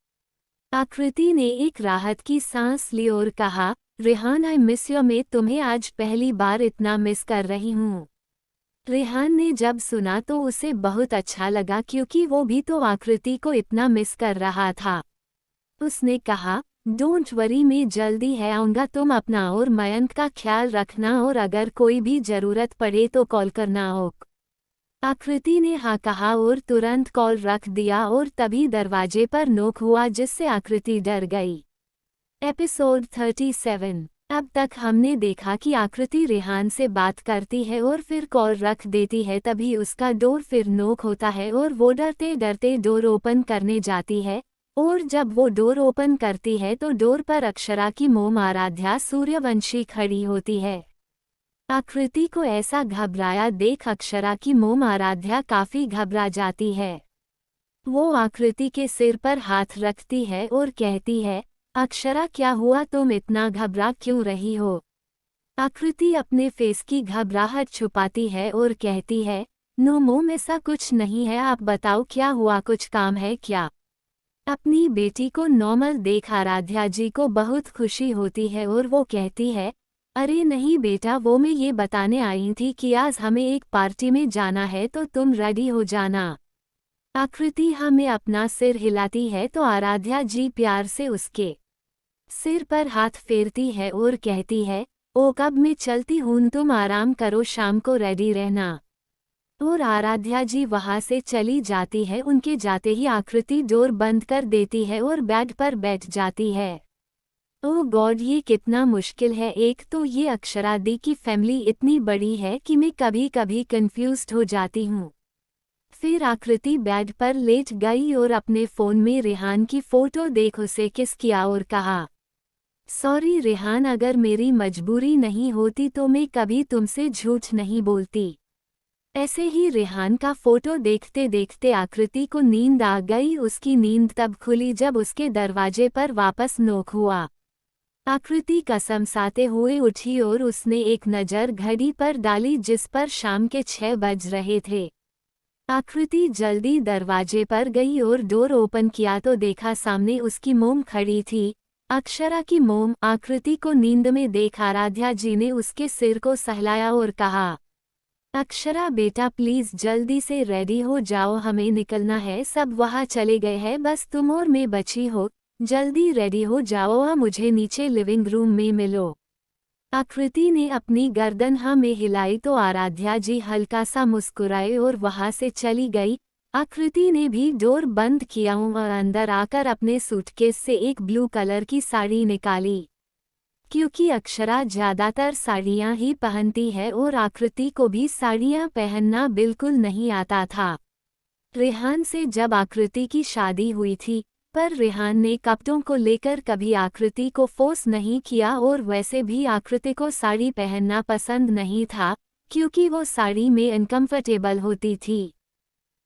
आकृति ने एक राहत की सांस ली और कहा, रेहान आई मिस यू, मैं तुम्हें आज पहली बार इतना मिस कर रही हूँ। रेहान ने जब सुना तो उसे बहुत अच्छा लगा, क्योंकि वो भी तो आकृति को इतना मिस कर रहा था। उसने कहा, डोंट वरी, मैं जल्दी है आऊँगा, तुम अपना और मयंक का ख्याल रखना, और अगर कोई भी ज़रूरत पड़े तो कॉल करना। ओक। आकृति ने हाँ कहा और तुरंत कॉल रख दिया, और तभी दरवाजे पर नोक हुआ, जिससे आकृति डर गई। एपिसोड 37। अब तक हमने देखा कि आकृति रेहान से बात करती है और फिर कॉल रख देती है, तभी उसका डोर फिर नोक होता है और वो डरते डरते डोर ओपन करने जाती है, और जब वो डोर ओपन करती है तो डोर पर अक्षरा की मोम आराध्या सूर्यवंशी खड़ी होती है। आकृति को ऐसा घबराया देख अक्षरा की मोम आराध्या काफी घबरा जाती है। वो आकृति के सिर पर हाथ रखती है और कहती है, अक्षरा क्या हुआ, तुम इतना घबरा क्यों रही हो? आकृति अपने फेस की घबराहट छुपाती है और कहती है, नो मोम, ऐसा कुछ नहीं है, आप बताओ क्या हुआ, कुछ काम है क्या? अपनी बेटी को नॉर्मल देख आराध्या जी को बहुत खुशी होती है और वो कहती है, अरे नहीं बेटा, वो मैं ये बताने आई थी कि आज हमें एक पार्टी में जाना है, तो तुम रेडी हो जाना। आकृति हमें अपना सिर हिलाती है तो आराध्या जी प्यार से उसके सिर पर हाथ फेरती है और कहती है, ओ कब मैं चलती हूँ, तुम आराम करो, शाम को रेडी रहना। और आराध्या जी वहां से चली जाती है। उनके जाते ही आकृति डोर बंद कर देती है और बेड पर बैठ जाती है। ओह गॉड, ये कितना मुश्किल है, एक तो ये अक्षरा दी की फैमिली इतनी बड़ी है कि मैं कभी कभी कंफ्यूज्ड हो जाती हूँ। फिर आकृति बेड पर लेट गई और अपने फ़ोन में रेहान की फ़ोटो देख उसे किस किया और कहा, सॉरी रेहान, अगर मेरी मजबूरी नहीं होती तो मैं कभी तुमसे झूठ नहीं बोलती। ऐसे ही रेहान का फ़ोटो देखते देखते आकृति को नींद आ गई। उसकी नींद तब खुली जब उसके दरवाजे पर वापस नोक हुआ। आकृति कसम साते हुए उठी और उसने एक नज़र घड़ी पर डाली जिस पर शाम के 6 बज रहे थे। आकृति जल्दी दरवाजे पर गई और डोर ओपन किया तो देखा सामने उसकी मोम खड़ी थी, अक्षरा की मोम। आकृति को नींद में देख आराध्या जी ने उसके सिर को सहलाया और कहा, अक्षरा बेटा प्लीज़ जल्दी से रेडी हो जाओ, हमें निकलना है, सब वहाँ चले गए हैं, बस तुम और मैं बची हो, जल्दी रेडी हो जाओ, मुझे नीचे लिविंग रूम में मिलो। आकृति ने अपनी गर्दन हाँ में हिलाई तो आराध्या जी हल्का सा मुस्कुराए और वहां से चली गई। आकृति ने भी डोर बंद किया और अंदर आकर अपने सूटकेस से एक ब्लू कलर की साड़ी निकाली, क्योंकि अक्षरा ज़्यादातर साड़ियाँ ही पहनती है और आकृति को भी साड़ियाँ पहनना बिल्कुल नहीं आता था। रेहान से जब आकृति की शादी हुई थी, पर रेहान ने कपड़ों को लेकर कभी आकृति को फोर्स नहीं किया और वैसे भी आकृति को साड़ी पहनना पसंद नहीं था, क्योंकि वो साड़ी में अनकंफर्टेबल होती थी।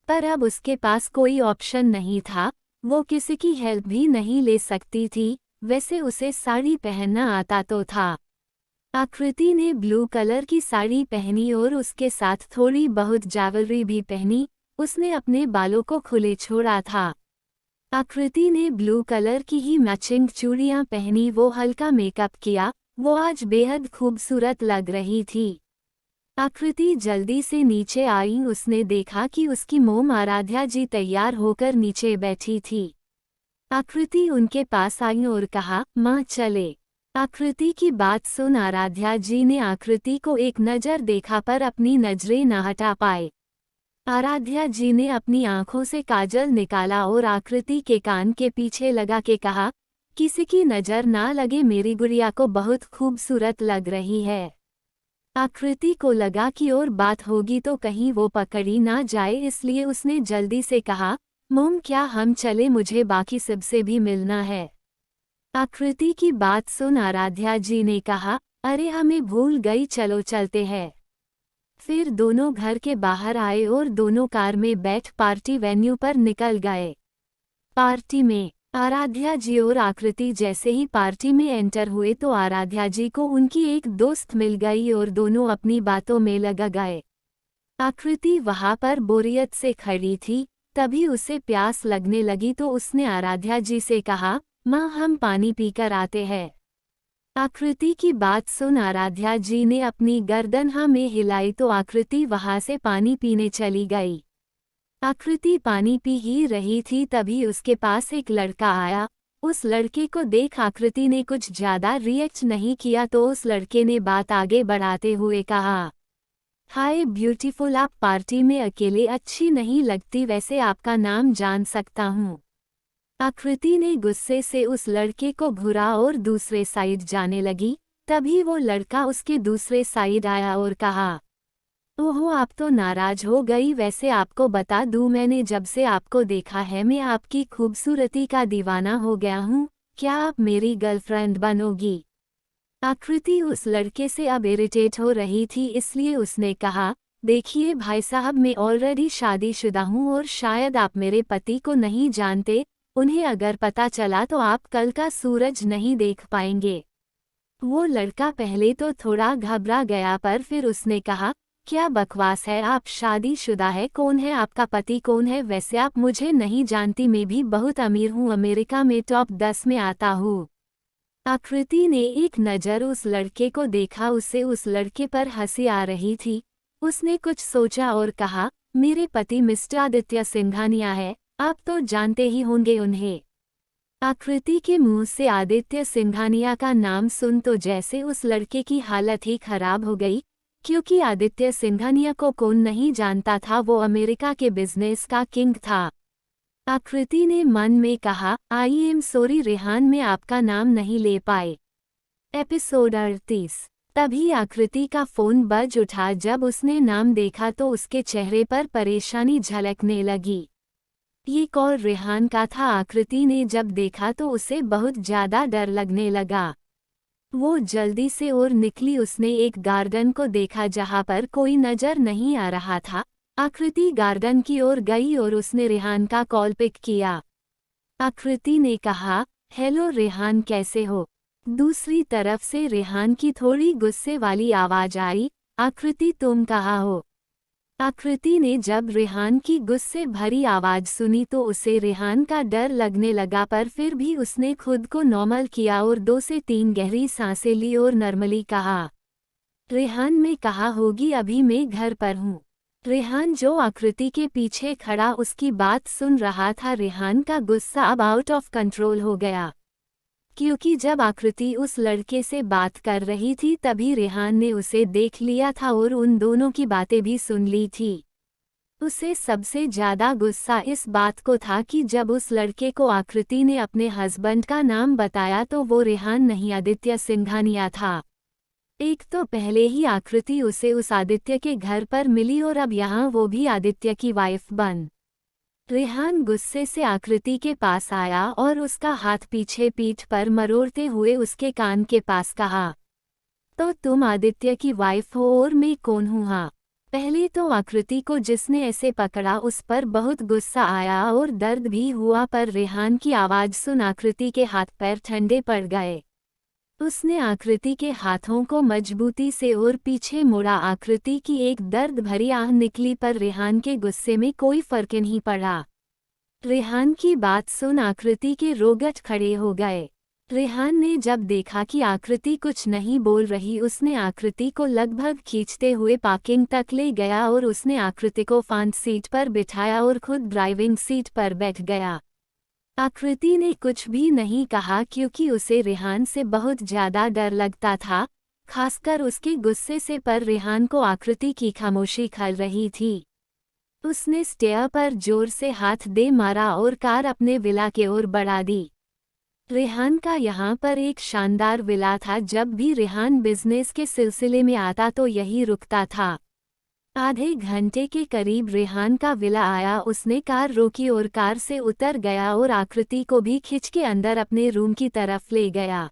पर अब उसके पास कोई ऑप्शन नहीं था, वो किसी की हेल्प भी नहीं ले सकती थी, वैसे उसे साड़ी पहनना आता तो था। आकृति ने ब्लू कलर की साड़ी पहनी और उसके साथ थोड़ी बहुत ज्वेलरी भी पहनी। उसने अपने बालों को खुले छोड़ा था। आकृति ने ब्लू कलर की ही मैचिंग चूड़ियां पहनी, वो हल्का मेकअप किया, वो आज बेहद खूबसूरत लग रही थी। आकृति जल्दी से नीचे आई, उसने देखा कि उसकी मोम आराध्या जी तैयार होकर नीचे बैठी थी। आकृति उनके पास आई और कहा, माँ चले। आकृति की बात सुन आराध्या जी ने आकृति को एक नज़र देखा पर अपनी नजरें न हटा पाए। आराध्या जी ने अपनी आंखों से काजल निकाला और आकृति के कान के पीछे लगा के कहा, किसी की नज़र ना लगे, मेरी गुड़िया को बहुत खूबसूरत लग रही है। आकृति को लगा कि और बात होगी तो कहीं वो पकड़ी ना जाए, इसलिए उसने जल्दी से कहा, मोम क्या हम चले, मुझे बाकी सबसे भी मिलना है। आकृति की बात सुन आराध्या जी ने कहा, अरे हमें भूल गई, चलो चलते हैं। फिर दोनों घर के बाहर आए और दोनों कार में बैठ पार्टी वेन्यू पर निकल गए। पार्टी में आराध्या जी और आकृति जैसे ही पार्टी में एंटर हुए तो आराध्या जी को उनकी एक दोस्त मिल गई और दोनों अपनी बातों में लग गए। आकृति वहां पर बोरियत से खड़ी थी, तभी उसे प्यास लगने लगी तो उसने आराध्या जी से कहा, माँ हम पानी पीकर आते हैं। आकृति की बात सुन आराध्या जी ने अपनी गर्दन हाँ में हिलाई तो आकृति वहां से पानी पीने चली गई। आकृति पानी पी ही रही थी तभी उसके पास एक लड़का आया। उस लड़के को देख आकृति ने कुछ ज्यादा रिएक्ट नहीं किया तो उस लड़के ने बात आगे बढ़ाते हुए कहा, हाय ब्यूटीफुल, आप पार्टी में अकेले अच्छी नहीं लगती, वैसे आपका नाम जान सकता हूँ। आकृति ने गुस्से से उस लड़के को घुरा और दूसरे साइड जाने लगी। तभी वो लड़का उसके दूसरे साइड आया और कहा, ओहो आप तो नाराज हो गई, वैसे आपको बता दूं मैंने जब से आपको देखा है मैं आपकी खूबसूरती का दीवाना हो गया हूँ, क्या आप मेरी गर्लफ्रेंड बनोगी? आकृति उस लड़के से अब इरिटेट हो रही थी इसलिए उसने कहा, देखिए भाई साहब मैं ऑलरेडी शादीशुदा हूँ और शायद आप मेरे पति को नहीं जानते, उन्हें अगर पता चला तो आप कल का सूरज नहीं देख पाएंगे। वो लड़का पहले तो थोड़ा घबरा गया पर फिर उसने कहा, क्या बकवास है, आप शादीशुदा है, कौन है आपका पति, कौन है? वैसे आप मुझे नहीं जानती, मैं भी बहुत अमीर हूँ, अमेरिका में टॉप 10 में आता हूँ। आकृति ने एक नज़र उस लड़के को देखा, उसे उस लड़के पर हंसी आ रही थी। उसने कुछ सोचा और कहा, मेरे पति मिस्टर आदित्य सिंघानिया है, आप तो जानते ही होंगे उन्हें। आकृति के मुंह से आदित्य सिंघानिया का नाम सुन तो जैसे उस लड़के की हालत ही खराब हो गई, क्योंकि आदित्य सिंघानिया को कौन नहीं जानता था, वो अमेरिका के बिजनेस का किंग था। आकृति ने मन में कहा, आई एम सॉरी रेहान, मैं आपका नाम नहीं ले पाए। एपिसोड 38। तभी आकृति का फोन बज उठा। जब उसने नाम देखा तो उसके चेहरे पर परेशानी झलकने लगी। ये कॉल रेहान का था। आकृति ने जब देखा तो उसे बहुत ज्यादा डर लगने लगा। वो जल्दी से और निकली। उसने एक गार्डन को देखा जहां पर कोई नजर नहीं आ रहा था। आकृति गार्डन की ओर गई और उसने रेहान का कॉल पिक किया। आकृति ने कहा, हेलो रेहान, कैसे हो? दूसरी तरफ से रेहान की थोड़ी गुस्से वाली आवाज आई, आकृति तुम कहाँ हो? आकृति ने जब रेहान की गुस्से भरी आवाज सुनी तो उसे रेहान का डर लगने लगा, पर फिर भी उसने खुद को नॉर्मल किया और 2 से 3 गहरी सांसें ली और नॉर्मली कहा, रेहान मैं कहाँ होगी, अभी मैं घर पर हूँ। रेहान जो आकृति के पीछे खड़ा उसकी बात सुन रहा था। रेहान का गुस्सा अब आउट ऑफ कंट्रोल हो गया, क्योंकि जब आकृति उस लड़के से बात कर रही थी तभी रेहान ने उसे देख लिया था और उन दोनों की बातें भी सुन ली थी। उसे सबसे ज्यादा गुस्सा इस बात को था कि जब उस लड़के को आकृति ने अपने हस्बैंड का नाम बताया तो वो रेहान नहीं आदित्य सिंघानिया था। एक तो पहले ही आकृति उसे उस आदित्य के घर पर मिली और अब यहाँ वो भी आदित्य की वाइफ बन। रेहान गुस्से से आकृति के पास आया और उसका हाथ पीछे पीठ पर मरोड़ते हुए उसके कान के पास कहा, तो तुम आदित्य की वाइफ हो और मैं कौन हूँ? हाँ। पहले तो आकृति को जिसने ऐसे पकड़ा उस पर बहुत गुस्सा आया और दर्द भी हुआ, पर रेहान की आवाज सुन आकृति के हाथ पैर ठंडे पड़ गए। उसने आकृति के हाथों को मजबूती से और पीछे मुड़ा। आकृति की एक दर्द भरी आह निकली, पर रेहान के गुस्से में कोई फर्क नहीं पड़ा। रेहान की बात सुन आकृति के रोगट खड़े हो गए। रेहान ने जब देखा कि आकृति कुछ नहीं बोल रही, उसने आकृति को लगभग खींचते हुए पार्किंग तक ले गया और उसने आकृति को फ्रंट सीट पर बिठाया और खुद ड्राइविंग सीट पर बैठ गया। आकृति ने कुछ भी नहीं कहा क्योंकि उसे रेहान से बहुत ज्यादा डर लगता था, खासकर उसके गुस्से से, पर रेहान को आकृति की खामोशी खल रही थी। उसने स्टेयर पर जोर से हाथ दे मारा और कार अपने विला के ओर बढ़ा दी। रेहान का यहाँ पर एक शानदार विला था। जब भी रेहान बिजनेस के सिलसिले में आता तो यही रुकता था। आधे घंटे के करीब रेहान का विला आया। उसने कार रोकी और कार से उतर गया और आकृति को भी खिंच के अंदर अपने रूम की तरफ ले गया।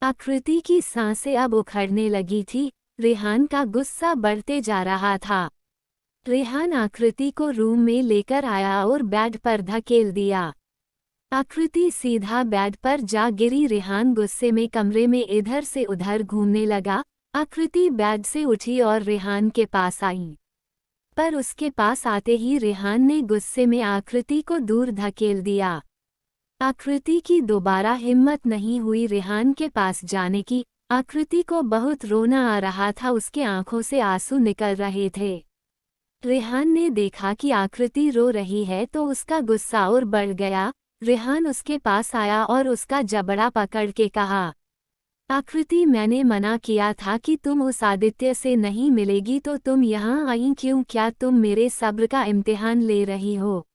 आकृति की सांसें अब उखड़ने लगी थी। रेहान का गुस्सा बढ़ते जा रहा था। रेहान आकृति को रूम में लेकर आया और बेड पर धकेल दिया। आकृति सीधा बेड पर जा गिरी। रेहान गुस्से में कमरे में इधर से उधर घूमने लगा। आकृति बेड से उठी और रेहान के पास आई, पर उसके पास आते ही रेहान ने गुस्से में आकृति को दूर धकेल दिया। आकृति की दोबारा हिम्मत नहीं हुई रेहान के पास जाने की। आकृति को बहुत रोना आ रहा था, उसके आंखों से आंसू निकल रहे थे। रेहान ने देखा कि आकृति रो रही है तो उसका गुस्सा और बढ़ गया। रेहान उसके पास आया और उसका जबड़ा पकड़ के कहा, आकृति, मैंने मना किया था कि तुम उस आदित्य से नहीं मिलेगी तो तुम यहाँ आई क्यों? क्या तुम मेरे सब्र का इम्तिहान ले रही हो?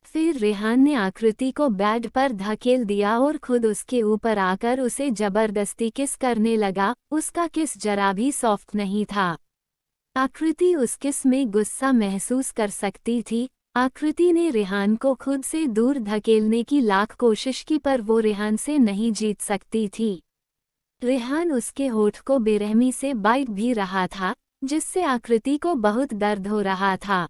फिर रेहान ने आकृति को बेड पर धकेल दिया और खुद उसके ऊपर आकर उसे जबरदस्ती किस करने लगा। उसका किस जरा भी सॉफ्ट नहीं था। आकृति उस किस में गुस्सा महसूस कर सकती थी। आकृति ने रेहान को खुद से दूर धकेलने की लाख कोशिश की, पर वो रेहान से नहीं जीत सकती थी। रेहान उसके होठ को बेरहमी से बाइट भी रहा था, जिससे आकृति को बहुत दर्द हो रहा था।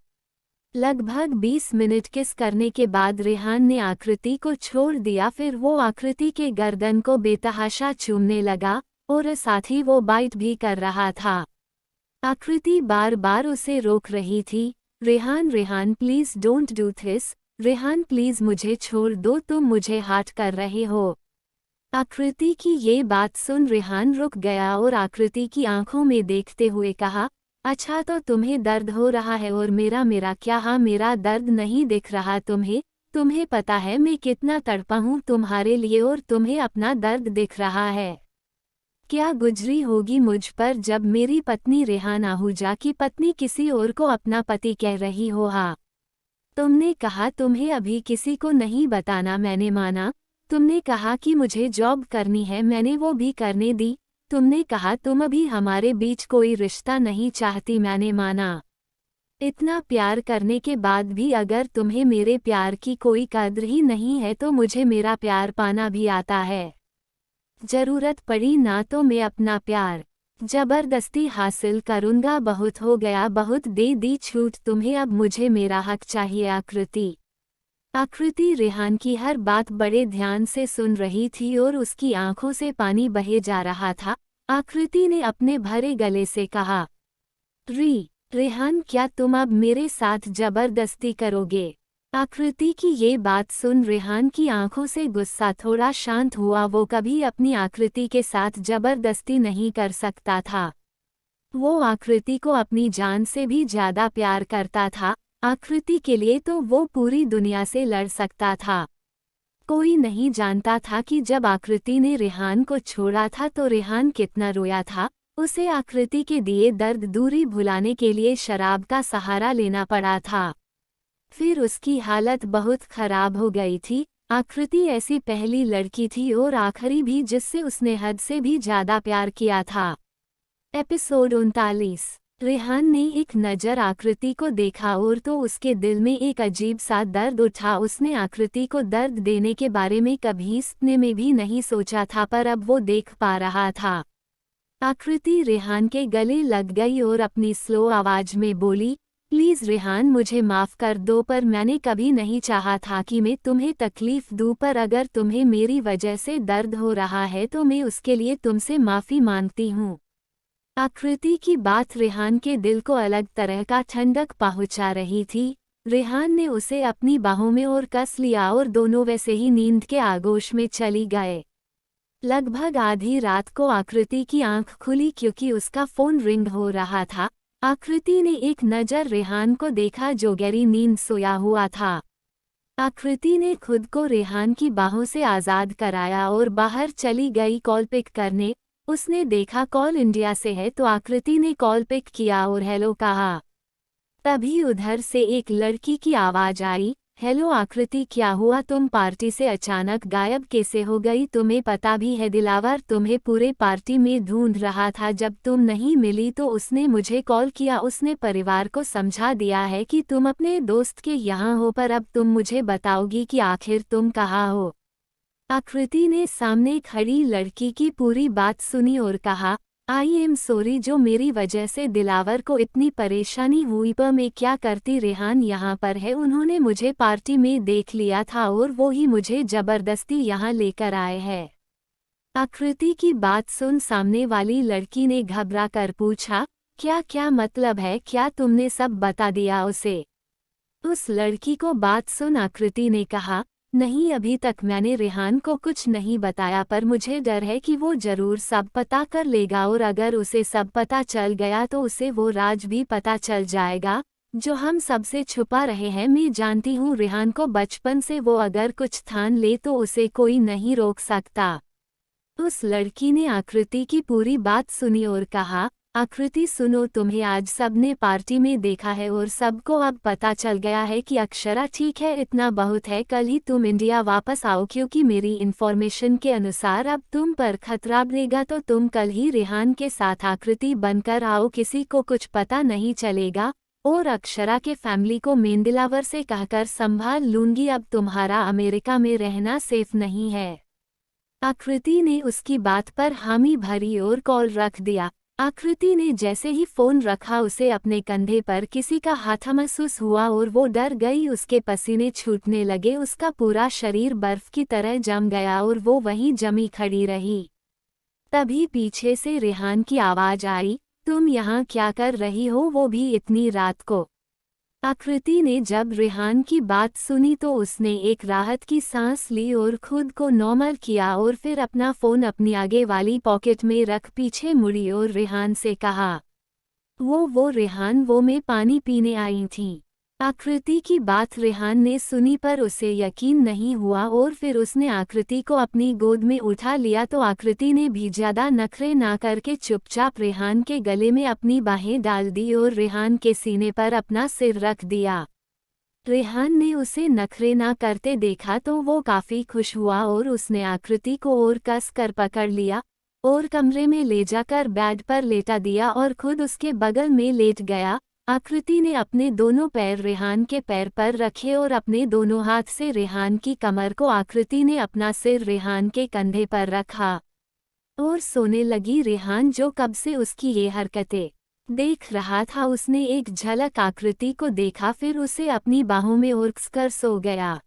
लगभग 20 मिनट किस करने के बाद रेहान ने आकृति को छोड़ दिया। फिर वो आकृति के गर्दन को बेतहाशा चूमने लगा और साथ ही वो बाइट भी कर रहा था। आकृति बार बार उसे रोक रही थी। Rehan, Rehan please don't do this. Rehan please मुझे छोड़ दो, तुम मुझे हर्ट कर रहे हो। आकृति की ये बात सुन रेहान रुक गया और आकृति की आंखों में देखते हुए कहा, अच्छा तो तुम्हें दर्द हो रहा है और मेरा क्या? हाँ, मेरा दर्द नहीं दिख रहा तुम्हें? तुम्हें पता है मैं कितना तड़पा हूँ तुम्हारे लिए और तुम्हें अपना दर्द दिख रहा है? क्या गुजरी होगी मुझ पर जब मेरी पत्नी रेहान आहूजा की पत्नी किसी और को अपना पति कह रही हो? हाँ, तुमने कहा तुम्हें अभी किसी को नहीं बताना, मैंने माना। तुमने कहा कि मुझे जॉब करनी है, मैंने वो भी करने दी। तुमने कहा तुम अभी हमारे बीच कोई रिश्ता नहीं चाहती, मैंने माना। इतना प्यार करने के बाद भी अगर तुम्हें मेरे प्यार की कोई कद्र ही नहीं है तो मुझे मेरा प्यार पाना भी आता है। जरूरत पड़ी ना तो मैं अपना प्यार जबरदस्ती हासिल करूंगा। बहुत हो गया, बहुत दे दी छूट तुम्हें, अब मुझे मेरा हक चाहिए। आकृति रेहान की हर बात बड़े ध्यान से सुन रही थी और उसकी आंखों से पानी बहे जा रहा था। आकृति ने अपने भरे गले से कहा, रेहान, क्या तुम अब मेरे साथ जबरदस्ती करोगे? आकृति की ये बात सुन रेहान की आंखों से गुस्सा थोड़ा शांत हुआ। वो कभी अपनी आकृति के साथ जबरदस्ती नहीं कर सकता था। वो आकृति को अपनी जान से भी ज्यादा प्यार करता था। आकृति के लिए तो वो पूरी दुनिया से लड़ सकता था। कोई नहीं जानता था कि जब आकृति ने रेहान को छोड़ा था तो रेहान कितना रोया था। उसे आकृति के दिए दर्द दूरी भुलाने के लिए शराब का सहारा लेना पड़ा था। फिर उसकी हालत बहुत खराब हो गई थी। आकृति ऐसी पहली लड़की थी और आखिरी भी जिससे उसने हद से भी ज्यादा प्यार किया था। एपिसोड 39। रेहान ने एक नज़र आकृति को देखा और तो उसके दिल में एक अजीब सा दर्द उठा। उसने आकृति को दर्द देने के बारे में कभी सपने में भी नहीं सोचा था, पर अब वो देख पा रहा था। आकृति रेहान के गले लग गई और अपनी स्लो आवाज में बोली, प्लीज रेहान, मुझे माफ कर दो, पर मैंने कभी नहीं चाहा था कि मैं तुम्हें तकलीफ दूं, पर अगर तुम्हें मेरी वजह से दर्द हो रहा है तो मैं उसके लिए तुमसे माफी मांगती हूँ। आकृति की बात रेहान के दिल को अलग तरह का ठंडक पहुंचा रही थी। रेहान ने उसे अपनी बाहों में और कस लिया और दोनों वैसे ही नींद के आगोश में चली गए। लगभग आधी रात को आकृति की आंख खुली क्योंकि उसका फोन रिंग हो रहा था। आकृति ने एक नज़र रेहान को देखा जो गहरी नींद सोया हुआ था। आकृति ने खुद को रेहान की बाहों से आज़ाद कराया और बाहर चली गई कॉल पिक करने। उसने देखा कॉल इंडिया से है तो आकृति ने कॉल पिक किया और हेलो कहा। तभी उधर से एक लड़की की आवाज आई, हेलो आकृति, क्या हुआ? तुम पार्टी से अचानक गायब कैसे हो गई? तुम्हें पता भी है दिलावर तुम्हें पूरे पार्टी में ढूंढ रहा था। जब तुम नहीं मिली तो उसने मुझे कॉल किया। उसने परिवार को समझा दिया है कि तुम अपने दोस्त के यहाँ हो, पर अब तुम मुझे बताओगी कि आखिर तुम कहाँ हो? आकृति ने सामने खड़ी लड़की की पूरी बात सुनी और कहा, आई एम सॉरी जो मेरी वजह से दिलावर को इतनी परेशानी हुई, पर मैं क्या करती। रेहान यहाँ पर है, उन्होंने मुझे पार्टी में देख लिया था और वो ही मुझे जबरदस्ती यहाँ लेकर आए हैं। आकृति की बात सुन सामने वाली लड़की ने घबरा कर पूछा, क्या क्या मतलब है, क्या तुमने सब बता दिया उसे? उस लड़की को बात सुन आकृति ने कहा, नहीं अभी तक मैंने रेहान को कुछ नहीं बताया, पर मुझे डर है कि वो जरूर सब पता कर लेगा और अगर उसे सब पता चल गया तो उसे वो राज भी पता चल जाएगा जो हम सबसे छुपा रहे हैं। मैं जानती हूँ रेहान को बचपन से, वो अगर कुछ ठान ले तो उसे कोई नहीं रोक सकता। उस लड़की ने आकृति की पूरी बात सुनी और कहा, आकृति सुनो, तुम्हें आज सबने पार्टी में देखा है और सबको अब पता चल गया है कि अक्षरा ठीक है, इतना बहुत है। कल ही तुम इंडिया वापस आओ, क्योंकि मेरी इन्फॉर्मेशन के अनुसार अब तुम पर खतरा बढ़ेगा, तो तुम कल ही रेहान के साथ आकृति बनकर आओ, किसी को कुछ पता नहीं चलेगा और अक्षरा के फैमिली को मैं दिलावर से कहकर संभाल लूंगी। अब तुम्हारा अमेरिका में रहना सेफ नहीं है। आकृति ने उसकी बात पर हामी भरी और कॉल रख दिया। आकृति ने जैसे ही फोन रखा उसे अपने कंधे पर किसी का हाथ महसूस हुआ और वो डर गई, उसके पसीने छूटने लगे, उसका पूरा शरीर बर्फ की तरह जम गया और वो वहीं जमी खड़ी रही। तभी पीछे से रेहान की आवाज आई, तुम यहाँ क्या कर रही हो, वो भी इतनी रात को? आकृति ने जब रेहान की बात सुनी तो उसने एक राहत की सांस ली और खुद को नॉर्मल किया और फिर अपना फोन अपनी आगे वाली पॉकेट में रख पीछे मुड़ी और रेहान से कहा, वो रेहान, वो मैं पानी पीने आई थी। आकृति की बात रेहान ने सुनी पर उसे यकीन नहीं हुआ और फिर उसने आकृति को अपनी गोद में उठा लिया। तो आकृति ने भी ज्यादा नखरे ना करके चुपचाप रेहान के गले में अपनी बाहें डाल दी और रेहान के सीने पर अपना सिर रख दिया। रेहान ने उसे नखरे ना करते देखा तो वो काफी खुश हुआ और उसने आकृति को और कस कर पकड़ लिया और कमरे में ले जाकर बेड पर लेटा दिया और खुद उसके बगल में लेट गया। आकृति ने अपने दोनों पैर रेहान के पैर पर रखे और अपने दोनों हाथ से रेहान की कमर को, आकृति ने अपना सिर रेहान के कंधे पर रखा और सोने लगी। रेहान जो कब से उसकी ये हरकतें देख रहा था, उसने एक झलक आकृति को देखा, फिर उसे अपनी बाहों में उड़क कर सो गया।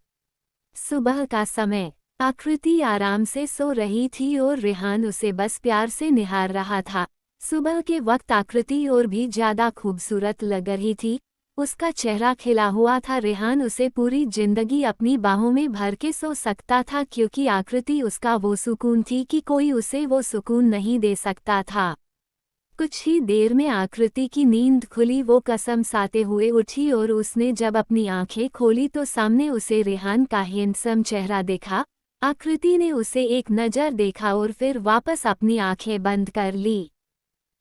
सुबह का समय, आकृति आराम से सो रही थी और रेहान उसे बस प्यार से निहार रहा था। सुबह के वक्त आकृति और भी ज्यादा खूबसूरत लग रही थी, उसका चेहरा खिला हुआ था। रेहान उसे पूरी जिंदगी अपनी बाहों में भर के सो सकता था, क्योंकि आकृति उसका वो सुकून थी कि कोई उसे वो सुकून नहीं दे सकता था। कुछ ही देर में आकृति की नींद खुली, वो कसम साते हुए उठी और उसने जब अपनी आंखें खोली तो सामने उसे रेहान का हैंडसम चेहरा देखा। आकृति ने उसे एक नज़र देखा और फिर वापस अपनी आंखें बंद कर ली।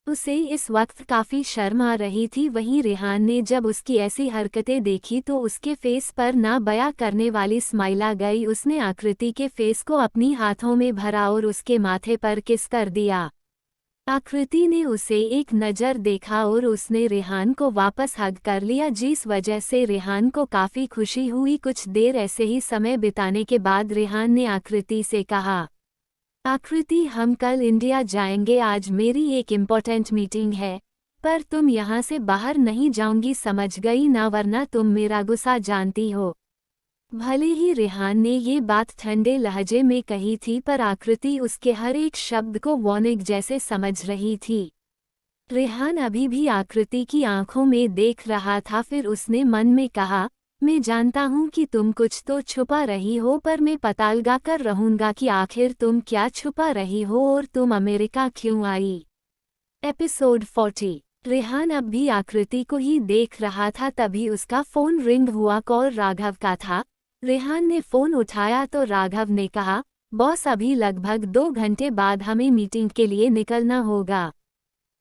उसे इस वक्त काफ़ी शर्म आ रही थी। वहीं रेहान ने जब उसकी ऐसी हरकतें देखी तो उसके फेस पर ना बयां करने वाली स्माइल आ गई। उसने आकृति के फेस को अपनी हाथों में भरा और उसके माथे पर किस कर दिया। आकृति ने उसे एक नज़र देखा और उसने रेहान को वापस हग कर लिया, जिस वजह से रेहान को काफ़ी खुशी हुई। कुछ देर ऐसे ही समय बिताने के बाद रेहान ने आकृति से कहा, आकृति हम कल इंडिया जाएंगे, आज मेरी एक इम्पोर्टेंट मीटिंग है, पर तुम यहाँ से बाहर नहीं जाऊंगी, समझ गई ना, वरना तुम मेरा गुस्सा जानती हो। भले ही रेहान ने ये बात ठंडे लहजे में कही थी, पर आकृति उसके हर एक शब्द को वार्निंग जैसे समझ रही थी। रेहान अभी भी आकृति की आंखों में देख रहा था, फिर उसने मन में कहा, मैं जानता हूँ कि तुम कुछ तो छुपा रही हो, पर मैं पता लगा कर रहूंगा कि आखिर तुम क्या छुपा रही हो और तुम अमेरिका क्यों आई। एपिसोड 40। रेहान अब भी आकृति को ही देख रहा था, तभी उसका फोन रिंग हुआ। कॉल राघव का था। रेहान ने फोन उठाया तो राघव ने कहा, बॉस अभी लगभग 2 घंटे बाद हमें मीटिंग के लिए निकलना होगा।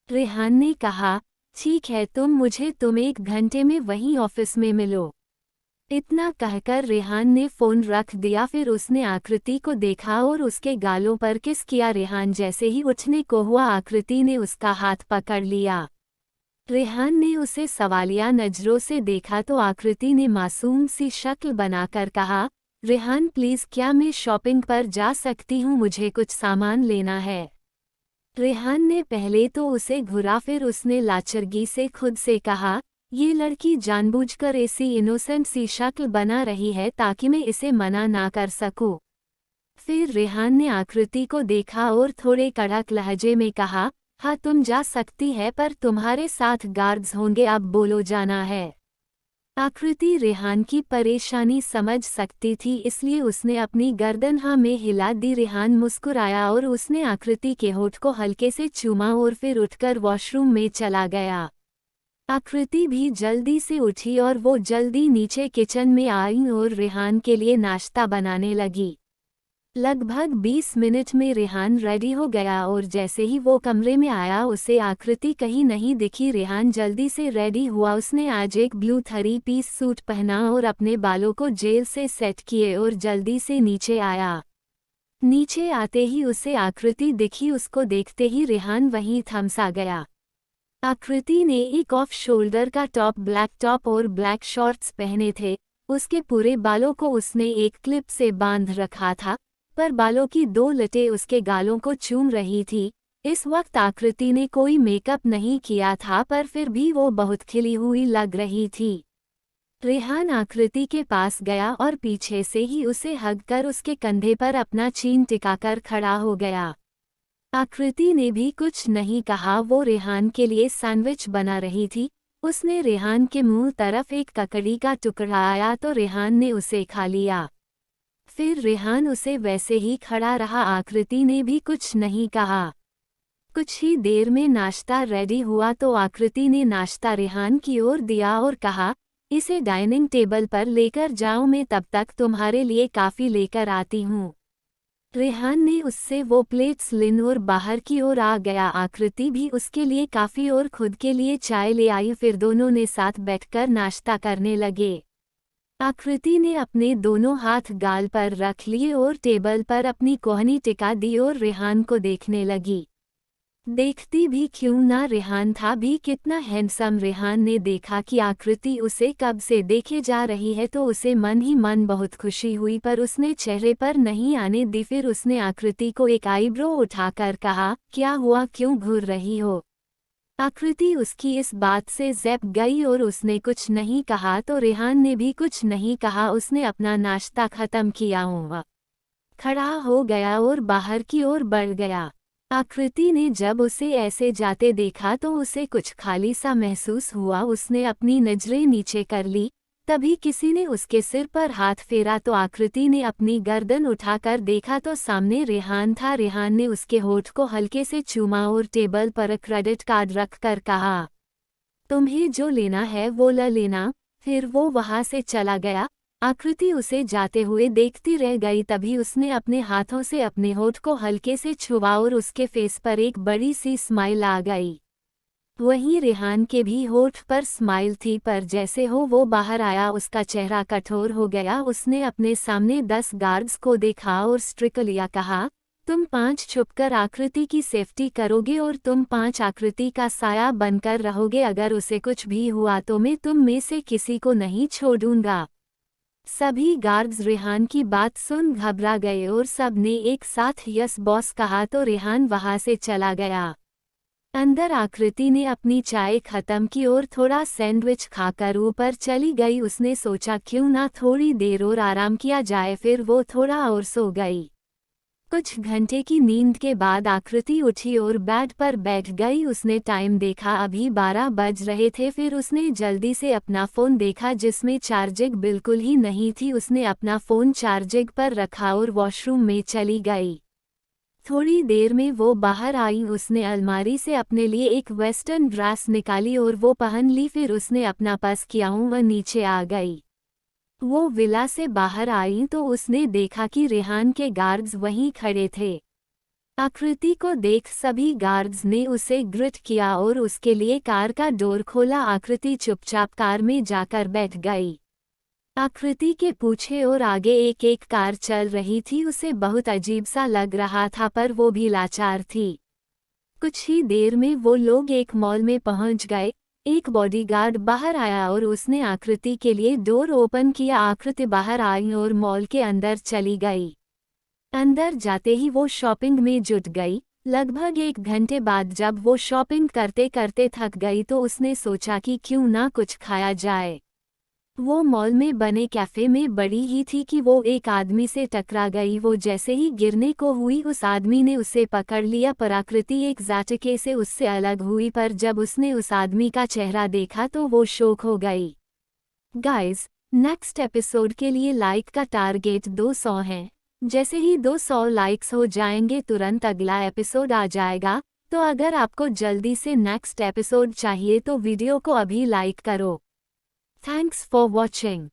रेहान ने कहा, ठीक है, तुम 1 घंटे में वहीं ऑफिस में मिलो। इतना कहकर रेहान ने फोन रख दिया। फिर उसने आकृति को देखा और उसके गालों पर किस किया। रेहान जैसे ही उठने को हुआ, आकृति ने उसका हाथ पकड़ लिया। रेहान ने उसे सवालिया नजरों से देखा तो आकृति ने मासूम सी शक्ल बनाकर कहा, रेहान प्लीज, क्या मैं शॉपिंग पर जा सकती हूँ, मुझे कुछ सामान लेना है। रेहान ने पहले तो उसे घूरा, फिर उसने लाचरगी से खुद से कहा, ये लड़की जानबूझकर ऐसी इनोसेंट सी शक्ल बना रही है ताकि मैं इसे मना ना कर सकूं। फिर रेहान ने आकृति को देखा और थोड़े कड़क लहजे में कहा, हाँ तुम जा सकती है, पर तुम्हारे साथ गार्ड्स होंगे, अब बोलो जाना है। आकृति रेहान की परेशानी समझ सकती थी, इसलिए उसने अपनी गर्दन हाँ में हिला दी। रेहान मुस्कुराया और उसने आकृति के होठ को हल्के से चूमा और फिर उठकर वॉशरूम में चला गया। आकृति भी जल्दी से उठी और वो जल्दी नीचे किचन में आई और रेहान के लिए नाश्ता बनाने लगी। लगभग 20 मिनट में रेहान रेडी हो गया और जैसे ही वो कमरे में आया उसे आकृति कहीं नहीं दिखी। रेहान जल्दी से रेडी हुआ, उसने आज एक ब्लू 3-पीस सूट पहना और अपने बालों को जेल से सेट किए और जल्दी से नीचे आया। नीचे आते ही उसे आकृति दिखी, उसको देखते ही रेहान वहीं थम सा गया। आकृति ने एक ऑफ शोल्डर का टॉप, ब्लैक टॉप और ब्लैक शॉर्ट्स पहने थे। उसके पूरे बालों को उसने एक क्लिप से बांध रखा था, पर बालों की 2 लटें उसके गालों को चूम रही थी। इस वक्त आकृति ने कोई मेकअप नहीं किया था, पर फिर भी वो बहुत खिली हुई लग रही थी। रेहान आकृति के पास गया और पीछे से ही उसे हग कर उसके कंधे पर अपना चीन टिकाकर खड़ा हो गया। आकृति ने भी कुछ नहीं कहा, वो रेहान के लिए सैंडविच बना रही थी। उसने रेहान के मुंह तरफ एक ककड़ी का टुकड़ा आया तो रेहान ने उसे खा लिया। फिर रेहान उसे वैसे ही खड़ा रहा, आकृति ने भी कुछ नहीं कहा। कुछ ही देर में नाश्ता रेडी हुआ तो आकृति ने नाश्ता रेहान की ओर दिया और कहा, इसे डाइनिंग टेबल पर लेकर जाओ, मैं तब तक तुम्हारे लिए काफ़ी लेकर आती हूँ। रेहान ने उससे वो प्लेट्स लिन और बाहर की ओर आ गया। आकृति भी उसके लिए काफ़ी और खुद के लिए चाय ले आई, फिर दोनों ने साथ बैठकर नाश्ता करने लगे। आकृति ने अपने दोनों हाथ गाल पर रख लिए और टेबल पर अपनी कोहनी टिका दी और रेहान को देखने लगी। देखती भी क्यों ना, रेहान था भी कितना हैंडसम। रेहान ने देखा कि आकृति उसे कब से देखे जा रही है तो उसे मन ही मन बहुत खुशी हुई, पर उसने चेहरे पर नहीं आने दी। फिर उसने आकृति को एक आईब्रो उठाकर कहा, क्या हुआ, क्यों घूर रही हो? आकृति उसकी इस बात से ज़ेप गई और उसने कुछ नहीं कहा तो रेहान ने भी कुछ नहीं कहा। उसने अपना नाश्ता ख़त्म किया हुआ खड़ा हो गया और बाहर की ओर बढ़ गया। आकृति ने जब उसे ऐसे जाते देखा तो उसे कुछ खाली सा महसूस हुआ। उसने अपनी नज़रें नीचे कर ली, तभी किसी ने उसके सिर पर हाथ फेरा तो आकृति ने अपनी गर्दन उठाकर देखा तो सामने रेहान था। रेहान ने उसके होठ को हल्के से चूमा और टेबल पर क्रेडिट कार्ड रखकर कहा, तुम्हें जो लेना है वो ले लेना। फिर वो वहां से चला गया। आकृति उसे जाते हुए देखती रह गई, तभी उसने अपने हाथों से अपने होठ को हल्के से छुआ और उसके फेस पर एक बड़ी सी स्माइल आ गई। वहीं रेहान के भी होठ पर स्माइल थी, पर जैसे हो वो बाहर आया उसका चेहरा कठोर हो गया। उसने अपने सामने 10 गार्ड्स को देखा और स्ट्रिक्टली कहा, तुम 5 छुपकर आकृति की सेफ्टी करोगे और तुम 5 आकृति का साया बनकर रहोगे। अगर उसे कुछ भी हुआ तो मैं तुम में से किसी को नहीं छोड़ूंगा। सभी गार्ड्स रेहान की बात सुन घबरा गए और सब ने एक साथ यस बॉस कहा तो रेहान वहां से चला गया। अंदर आकृति ने अपनी चाय खत्म की और थोड़ा सैंडविच खाकर ऊपर चली गई। उसने सोचा क्यों ना थोड़ी देर और आराम किया जाए, फिर वो थोड़ा और सो गई। कुछ घंटे की नींद के बाद आकृति उठी और बेड पर बैठ गई। उसने टाइम देखा, अभी 12 बज रहे थे। फिर उसने जल्दी से अपना फ़ोन देखा जिसमें चार्जिंग बिल्कुल ही नहीं थी। उसने अपना फ़ोन चार्जिंग पर रखा और वॉशरूम में चली गई। थोड़ी देर में वो बाहर आई। उसने अलमारी से अपने लिए एक वेस्टर्न ड्रेस निकाली और वो पहन ली। फिर उसने अपना पर्स किया व नीचे आ गई। वो विला से बाहर आई तो उसने देखा कि रेहान के गार्ड्स वहीं खड़े थे। आकृति को देख सभी गार्ड्स ने उसे ग्रिट किया और उसके लिए कार का डोर खोला। आकृति चुपचाप कार में जाकर बैठ गई। आकृति के पीछे और आगे एक एक कार चल रही थी। उसे बहुत अजीब सा लग रहा था, पर वो भी लाचार थी। कुछ ही देर में वो लोग एक मॉल में पहुंच गए। एक बॉडीगार्ड बाहर आया और उसने आकृति के लिए डोर ओपन किया। आकृति बाहर आई और मॉल के अंदर चली गई। अंदर जाते ही वो शॉपिंग में जुट गई। लगभग 1 घंटे बाद जब वो शॉपिंग करते करते थक गई तो उसने सोचा कि क्यों ना कुछ खाया जाए। वो मॉल में बने कैफे में बड़ी ही थी कि वो एक आदमी से टकरा गई। वो जैसे ही गिरने को हुई उस आदमी ने उसे पकड़ लिया। प्रकृति एक झटके से उससे अलग हुई, पर जब उसने उस आदमी का चेहरा देखा तो वो शॉक हो गई। गाइस, नेक्स्ट एपिसोड के लिए लाइक का टारगेट 200 है। जैसे ही 200 लाइक्स हो जाएंगे तुरंत अगला एपिसोड आ जाएगा। तो अगर आपको जल्दी से नेक्स्ट एपिसोड चाहिए तो वीडियो को अभी लाइक करो। Thanks for watching.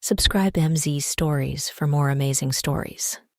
Subscribe MZ Stories for more amazing stories.